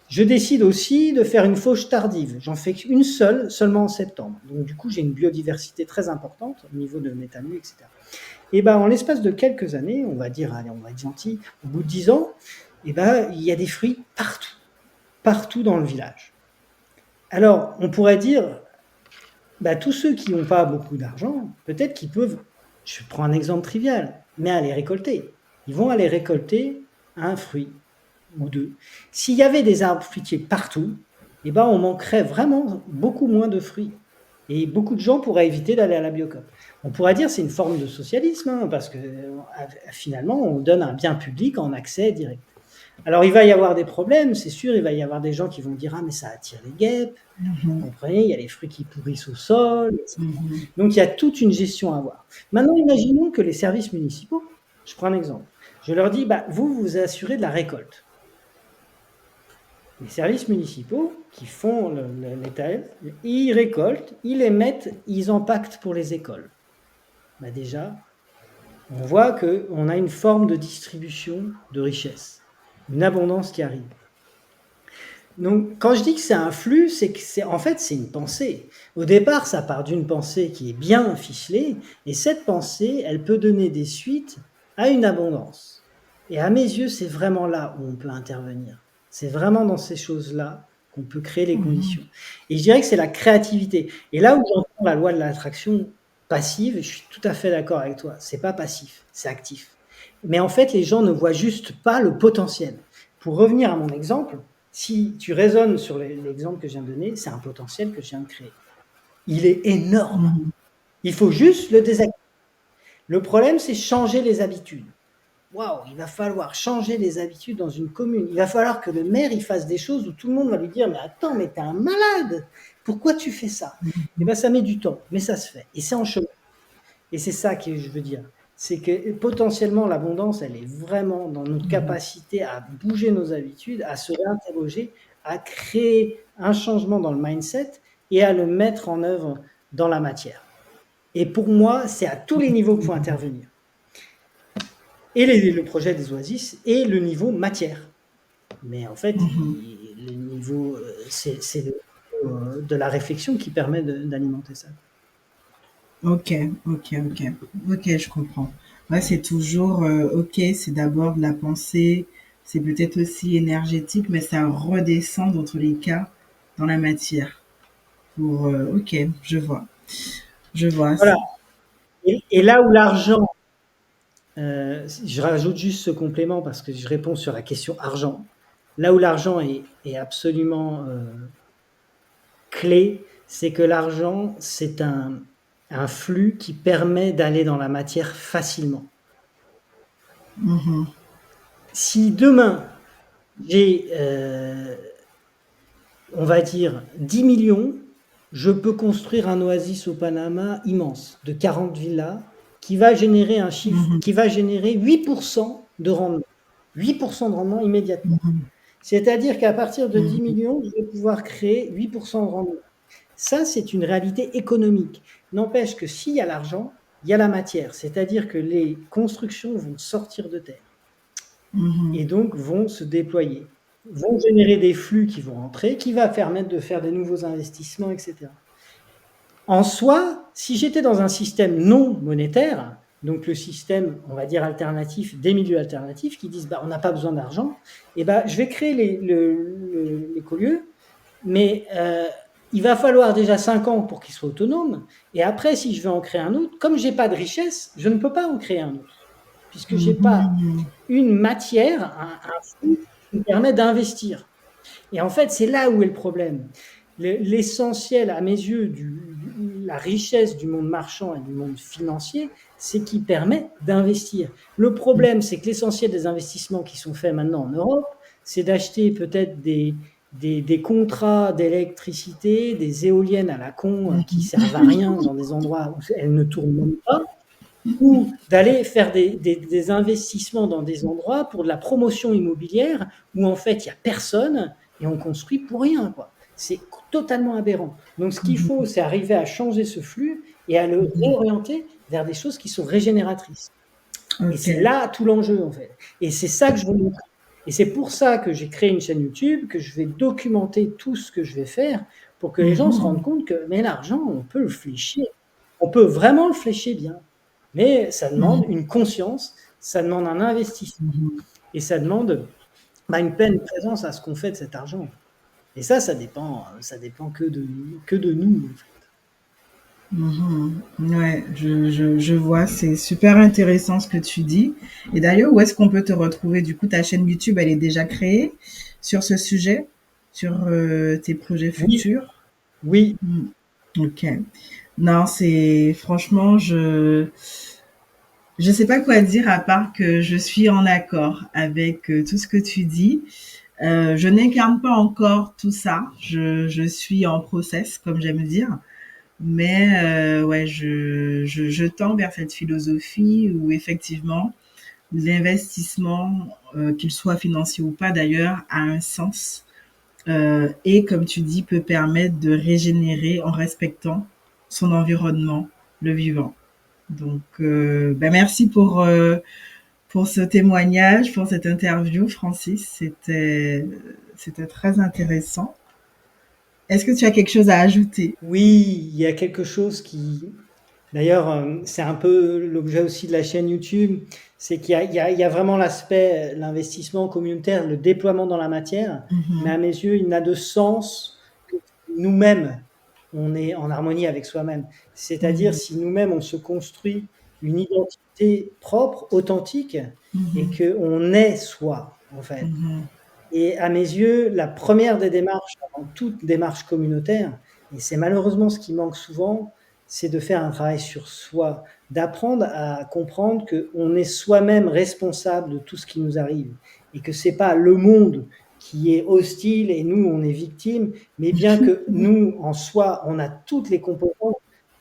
Je décide aussi de faire une fauche tardive. J'en fais qu'une seule, seulement en septembre. Donc du coup, j'ai une biodiversité très importante au niveau de mes talus, etc. Et ben, en l'espace de quelques années, on va dire, allez, on va être gentil, au bout de 10 ans, et ben, il y a des fruits partout, partout dans le village. Alors, on pourrait dire, bah, tous ceux qui n'ont pas beaucoup d'argent, peut-être qu'ils peuvent, je prends un exemple trivial, mais aller récolter. Ils vont aller récolter un fruit ou deux. S'il y avait des arbres fruitiers partout, eh ben, on manquerait vraiment beaucoup moins de fruits. Et beaucoup de gens pourraient éviter d'aller à la Biocoop. On pourrait dire que c'est une forme de socialisme, hein, parce que finalement, on donne un bien public en accès direct. Alors, il va y avoir des problèmes, c'est sûr, il va y avoir des gens qui vont dire « Ah, mais ça attire les guêpes ». Vous Mhm. comprenez, il y a les fruits qui pourrissent au sol, etc. Mhm. Donc il y a toute une gestion à avoir. Maintenant, imaginons que les services municipaux, je prends un exemple, je leur dis, bah, vous vous assurez de la récolte. Les services municipaux qui font l'étal, ils récoltent, ils les mettent, ils empaquetent pour les écoles. Bah déjà, on voit qu'on a une forme de distribution de richesse, une abondance qui arrive. Donc, quand je dis que c'est un flux, c'est que en fait, c'est une pensée. Au départ, ça part d'une pensée qui est bien ficelée, et cette pensée, elle peut donner des suites à une abondance. Et à mes yeux, c'est vraiment là où on peut intervenir. C'est vraiment dans ces choses-là qu'on peut créer les Mhm. conditions. Et je dirais que c'est la créativité. Et là où j'entends la loi de l'attraction passive, je suis tout à fait d'accord avec toi. C'est pas passif, c'est actif. Mais en fait, les gens ne voient juste pas le potentiel. Pour revenir à mon exemple, si tu raisonnes sur l'exemple que je viens de donner, c'est un potentiel que je viens de créer. Il est énorme. Mhm. Il faut juste le désactiver. Le problème, c'est changer les habitudes. Waouh, il va falloir changer les habitudes dans une commune. Il va falloir que le maire il fasse des choses où tout le monde va lui dire mais attends, mais t'es un malade. Pourquoi tu fais ça? Eh bien, ça met du temps, mais ça se fait. Et c'est en chemin. Et c'est ça que je veux dire. C'est que potentiellement, l'abondance, elle est vraiment dans notre Mhm. capacité à bouger nos habitudes, à se réinterroger, à créer un changement dans le mindset et à le mettre en œuvre dans la matière. Et pour moi, c'est à tous les niveaux qu'il faut intervenir. Et le projet des oasis et le niveau matière. Mais en fait, Mhm. le niveau, c'est le niveau de la réflexion qui permet d'alimenter ça. Ok, ok, ok. Ok, je comprends. Ouais, c'est toujours ok, c'est d'abord de la pensée, c'est peut-être aussi énergétique, mais ça redescend dans tous les cas dans la matière. Ok, je vois. Je vois. Voilà. Et là où l'argent, je rajoute juste ce complément parce que je réponds sur la question argent. Là où l'argent est absolument clé, c'est que l'argent, c'est un flux qui permet d'aller dans la matière facilement. Mhm. Si demain, j'ai, on va dire, 10 millions, je peux construire un oasis au Panama immense, de 40 villas, qui va générer un chiffre, Mhm. qui va générer 8% de rendement. 8% de rendement immédiatement. Mhm. C'est-à-dire qu'à partir de 10 Mhm. millions, je vais pouvoir créer 8% de rendement. Ça, c'est une réalité économique. N'empêche que s'il y a l'argent, il y a la matière. C'est-à-dire que les constructions vont sortir de terre Mhm. et donc vont se déployer, vont générer des flux qui vont rentrer, qui va permettre de faire des nouveaux investissements, etc. En soi, si j'étais dans un système non monétaire, donc le système, on va dire, alternatif, des milieux alternatifs qui disent bah, on n'a pas besoin d'argent, et bah, je vais créer l'écolieu, mais il va falloir déjà 5 ans pour qu'il soit autonome. Et après, si je veux en créer un autre, comme je n'ai pas de richesse, je ne peux pas en créer un autre, puisque je n'ai pas Mhm. une matière, un flux qui me permet d'investir. Et en fait, c'est là où est le problème. L'essentiel, à mes yeux, la richesse du monde marchand et du monde financier, c'est qu'il permet d'investir. Le problème, c'est que l'essentiel des investissements qui sont faits maintenant en Europe, c'est d'acheter peut-être des contrats d'électricité, des éoliennes à la con qui servent à rien dans des endroits où elles ne tournent même pas, ou d'aller faire des investissements dans des endroits pour de la promotion immobilière où en fait il n'y a personne et on construit pour rien, quoi. C'est totalement aberrant. Donc ce qu'il faut, c'est arriver à changer ce flux et à le Mhm. réorienter vers des choses qui sont régénératrices. Et Ok. c'est là tout l'enjeu, en fait. Et c'est ça que je veux montrer. Et c'est pour ça que j'ai créé une chaîne YouTube, que je vais documenter tout ce que je vais faire pour que les gens se rendent Mhm. compte que mais l'argent, on peut le flécher. On peut vraiment le flécher bien. Mais ça demande Mhm. une conscience, ça demande un investissement Mhm. et ça demande bah, une pleine présence à ce qu'on fait de cet argent. Et ça dépend que de nous, en fait. Mhm. Ouais, je vois, c'est super intéressant ce que tu dis. Et d'ailleurs, où est-ce qu'on peut te retrouver? Du coup, ta chaîne YouTube, elle est déjà créée sur ce sujet, sur tes projets Oui, futurs? oui, Mm. Ok. Non, c'est franchement, je sais pas quoi dire à part que je suis en accord avec tout ce que tu dis. Je n'incarne pas encore tout ça. Je suis en process, comme j'aime dire. Mais ouais, je tends vers cette philosophie où effectivement l'investissement, qu'il soit financier ou pas d'ailleurs, a un sens et comme tu dis, peut permettre de régénérer en respectant son environnement, le vivant. Donc, ben merci pour ce témoignage, pour cette interview, Francis. C'était très intéressant. Est-ce que tu as quelque chose à ajouter? oui, il y a quelque chose qui, d'ailleurs, c'est un peu l'objet aussi de la chaîne YouTube, c'est qu'il y a vraiment l'aspect, l'investissement communautaire, le déploiement dans la matière, mais à Mhm. mes yeux, il n'a de sens que si nous-mêmes, on est en harmonie avec soi-même. C'est-à-dire Mhm. si nous-mêmes, on se construit une identité propre, authentique, et Mhm. qu'on est soi, en fait. Mhm. Et à mes yeux, la première des démarches, dans toute démarche communautaire, et c'est malheureusement ce qui manque souvent, c'est de faire un travail sur soi, d'apprendre à comprendre qu'on est soi-même responsable de tout ce qui nous arrive et que c'est pas le monde qui est hostile et nous on est victime, mais bien que nous en soi on a toutes les composantes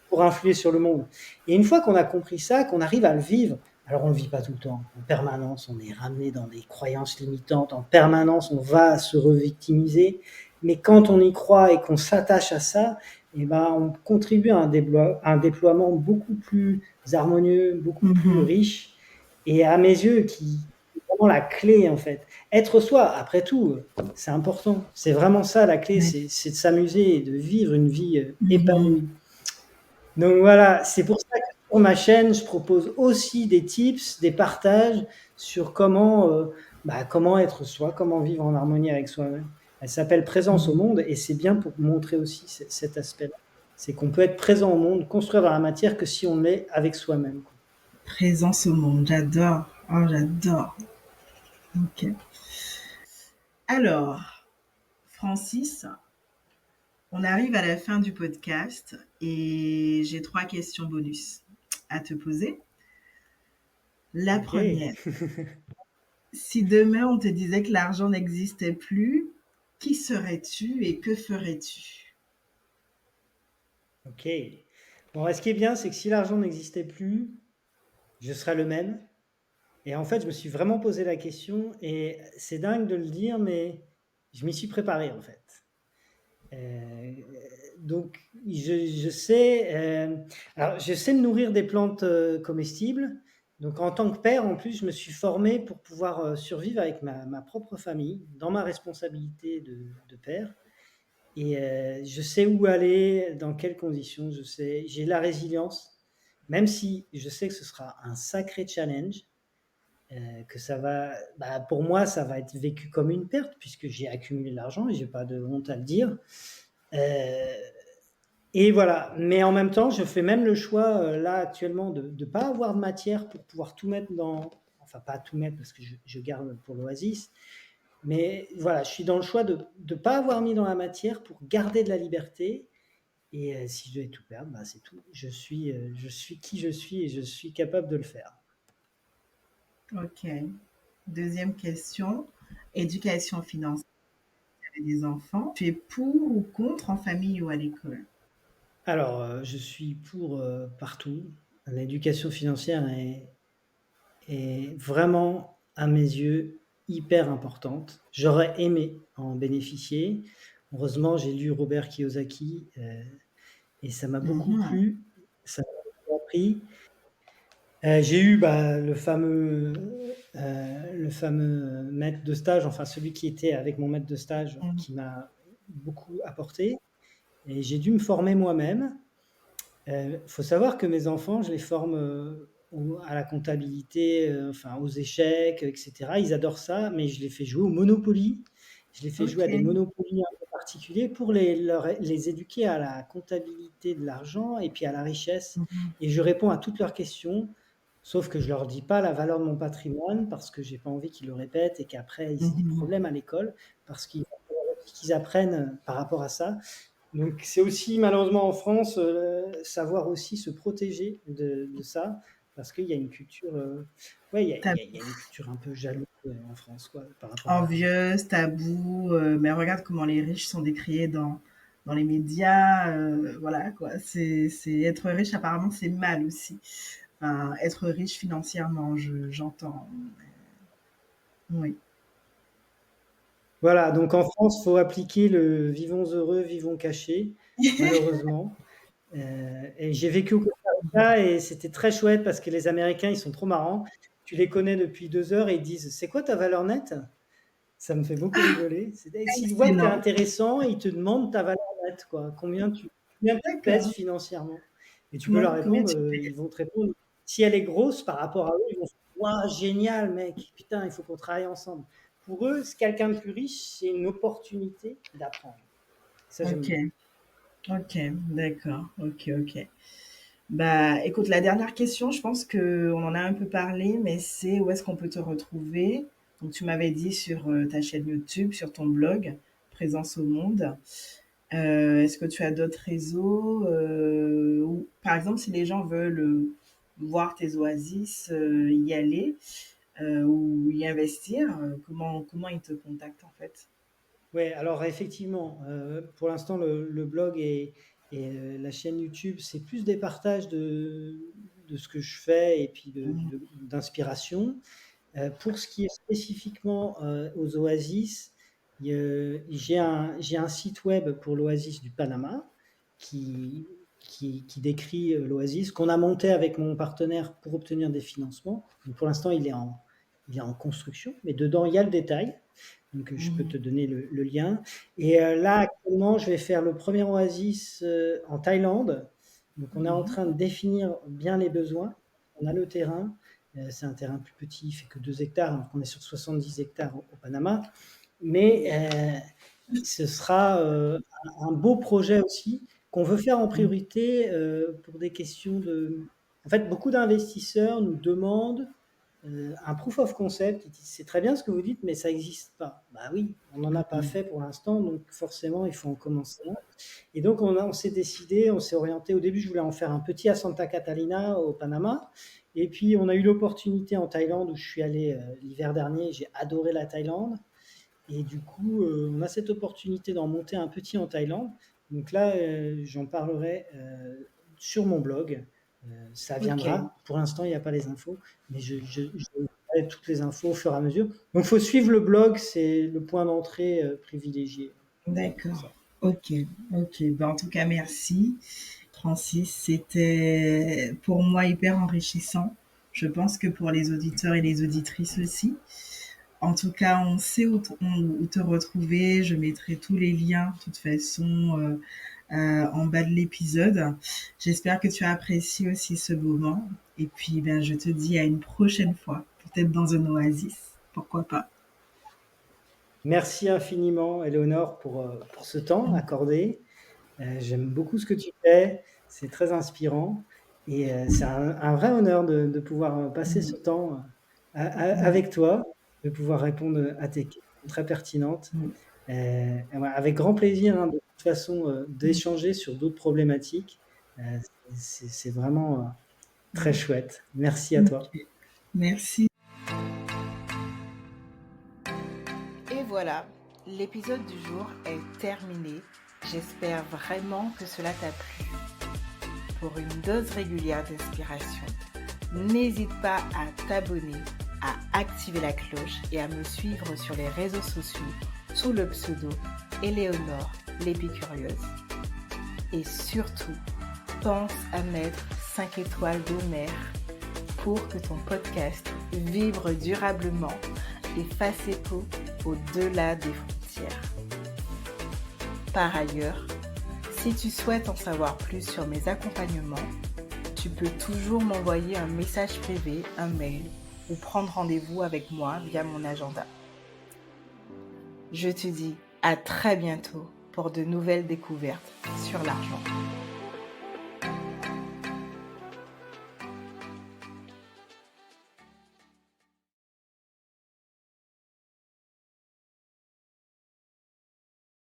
pour influer sur le monde. Et une fois qu'on a compris ça, qu'on arrive à le vivre, alors on ne le vit pas tout le temps. En permanence, on est ramené dans des croyances limitantes. En permanence, on va se revictimiser. Mais quand on y croit et qu'on s'attache à ça, eh ben, on contribue à un déploiement beaucoup plus harmonieux, beaucoup plus Mhm. riche. Et à mes yeux, qui est vraiment la clé, en fait. Être soi, après tout, c'est important. C'est vraiment ça la clé, Ouais. c'est de s'amuser et de vivre une vie Mhm. épanouie. Donc voilà, c'est pour ça que sur ma chaîne, je propose aussi des tips, des partages sur comment être soi, comment vivre en harmonie avec soi-même. Elle s'appelle Présence au Mhm. monde et c'est bien pour montrer aussi cet aspect-là. C'est qu'on peut être présent au monde, construire dans la matière que si on l'est avec soi-même, quoi. Présence au monde, j'adore. Oh, j'adore. Ok. Alors, Francis, on arrive à la fin du podcast et j'ai 3 questions bonus à te poser. La Ok. première, si demain on te disait que l'argent n'existait plus, qui serais-tu et que ferais-tu? Ok. Bon, ce qui est bien, c'est que si l'argent n'existait plus, je serais le même. Et en fait, je me suis vraiment posé la question, et c'est dingue de le dire, mais je m'y suis préparé en fait. Donc, je sais, alors je sais me nourrir des plantes comestibles. Donc, en tant que père, en plus, je me suis formé pour pouvoir survivre avec ma propre famille, dans ma responsabilité de père. Et je sais où aller, dans quelles conditions, je sais, j'ai la résilience, même si je sais que ce sera un sacré challenge, que ça va, bah, pour moi, ça va être vécu comme une perte, puisque j'ai accumulé de l'argent et j'ai pas de honte à le dire. Euh, et voilà, mais en même temps, je fais même le choix, là, actuellement, de ne pas avoir de matière pour pouvoir tout mettre dans, enfin, pas tout mettre parce que je garde pour l'Oasis, mais voilà, je suis dans le choix de ne pas avoir mis dans la matière pour garder de la liberté. Et si je devais tout perdre, bah, c'est tout. Je suis qui je suis et je suis capable de le faire. Ok. Deuxième question, éducation financière des enfants. Tu es pour ou contre en famille ou à l'école? Alors, je suis pour partout. L'éducation financière est vraiment, à mes yeux, hyper importante. J'aurais aimé en bénéficier. Heureusement, j'ai lu Robert Kiyosaki et ça m'a beaucoup Mhm. plu. Ça m'a beaucoup appris. J'ai eu bah, le fameux maître de stage, enfin celui qui était avec mon maître de stage, Mhm. qui m'a beaucoup apporté. Et j'ai dû me former moi-même. Faut savoir que mes enfants, je les forme à la comptabilité, enfin aux échecs, etc. Ils adorent ça, mais je les fais jouer au Monopoly. Je les fais jouer Ok. à des Monopoly un peu particuliers pour les éduquer à la comptabilité de l'argent et puis à la richesse. Mhm. Et je réponds à toutes leurs questions, sauf que je leur dis pas la valeur de mon patrimoine parce que j'ai pas envie qu'ils le répètent et qu'après ils aient des Mhm. problèmes à l'école, parce qu'ils apprennent par rapport à ça. Donc c'est aussi malheureusement en France, savoir aussi se protéger de ça, parce qu'il y a une culture, ouais, il y a une culture un peu jalouse en France, quoi, par rapport à l'argent. Envieuse, tabou, mais regarde comment les riches sont décriés dans les médias, voilà quoi. C'est être riche apparemment c'est mal aussi. Enfin, être riche financièrement, j'entends. Oui. Voilà, donc en France, il faut appliquer le vivons heureux, vivons cachés, malheureusement. Et j'ai vécu au Costa Rica et c'était très chouette parce que les Américains, ils sont trop marrants. Tu les connais depuis 2 heures et ils disent, c'est quoi ta valeur nette? Ça me fait beaucoup rigoler. S'ils voient que tu es Excellent. intéressant, ils te demandent ta valeur nette, quoi. Combien tu pèses D'accord. financièrement? Et tu peux leur Combien répondre, tu payes? ils vont te répondre, si elle est grosse par rapport à eux, ils vont se dire, waouh, génial, mec, putain, il faut qu'on travaille ensemble. Pour eux, quelqu'un de plus riche, c'est une opportunité d'apprendre. Ça, j'aime Ok. beaucoup. Ok. D'accord. Ok. Ok. Bah, écoute, la dernière question, je pense que on en a un peu parlé, mais c'est où est-ce qu'on peut te retrouver? Donc, tu m'avais dit sur ta chaîne YouTube, sur ton blog, Présence au monde. Est-ce que tu as d'autres réseaux ou, par exemple, si les gens veulent voir tes oasis, y aller ou y investir, comment ils te contactent en fait? Ouais, alors effectivement, pour l'instant, le blog et la chaîne YouTube, c'est plus des partages de ce que je fais et puis Mhm. d'inspiration. Pour ce qui est spécifiquement aux oasis, j'ai un site web pour l'oasis du Panama qui, qui décrit l'oasis, qu'on a monté avec mon partenaire pour obtenir des financements. Donc pour l'instant, il est en construction, mais dedans, il y a le détail. Donc je peux te Mhm. donner le lien. Et là, actuellement, je vais faire le premier oasis en Thaïlande. Donc on est en train de Mhm. définir bien les besoins. On a le terrain. C'est un terrain plus petit, il fait que 2 hectares, donc on est sur 70 hectares au Panama. Mais ce sera un beau projet aussi qu'on veut faire en Mmh. priorité, pour des questions en fait, beaucoup d'investisseurs nous demandent, un proof of concept. Ils disent: «C'est très bien ce que vous dites, mais ça existe pas». Bah oui, on n'en a pas Mmh. fait pour l'instant, donc forcément, il faut en commencer un. Et donc on s'est décidé, on s'est orienté. Au début, je voulais en faire un petit à Santa Catalina, au Panama. Et puis on a eu l'opportunité en Thaïlande, où je suis allé, l'hiver dernier. J'ai adoré la Thaïlande. Et du coup, on a cette opportunité d'en monter un petit en Thaïlande. Donc là, j'en parlerai, sur mon blog. Ça OK, viendra. Pour l'instant, il n'y a pas les infos, mais je donnerai toutes les infos au fur et à mesure. Donc il faut suivre le blog, c'est le point d'entrée, privilégié pour d'accord. ça. OK, OK. Ben, en tout cas, merci Francis. C'était pour moi hyper enrichissant. Je pense que pour les auditeurs et les auditrices aussi. En tout cas, on sait où te retrouver. Je mettrai tous les liens, de toute façon, en bas de l'épisode. J'espère que tu as apprécié aussi ce moment. Et puis, ben, je te dis à une prochaine fois, peut-être dans un oasis. Pourquoi pas. Merci infiniment, Éléonore, pour ce temps accordé. J'aime beaucoup ce que tu fais, c'est très inspirant. Et c'est un vrai honneur de pouvoir passer ce Mm, temps mm, avec toi, de pouvoir répondre à tes questions très pertinentes. mm, Et voilà, avec grand plaisir, hein, de toute façon, mm, d'échanger sur d'autres problématiques. Euh, c'est vraiment très mm. chouette. Merci à toi. Ok. Merci. Et voilà, l'épisode du jour est terminé. J'espère vraiment que cela t'a plu. Pour une dose régulière d'inspiration, n'hésite pas à t'abonner, à activer la cloche et à me suivre sur les réseaux sociaux sous le pseudo Éléonore l'épicurieuse. Et surtout, pense à mettre 5 étoiles d'honneur pour que ton podcast vibre durablement et fasse écho au-delà des frontières. Par ailleurs, si tu souhaites en savoir plus sur mes accompagnements, tu peux toujours m'envoyer un message privé, un mail ou prendre rendez-vous avec moi via mon agenda. Je te dis à très bientôt pour de nouvelles découvertes sur l'argent.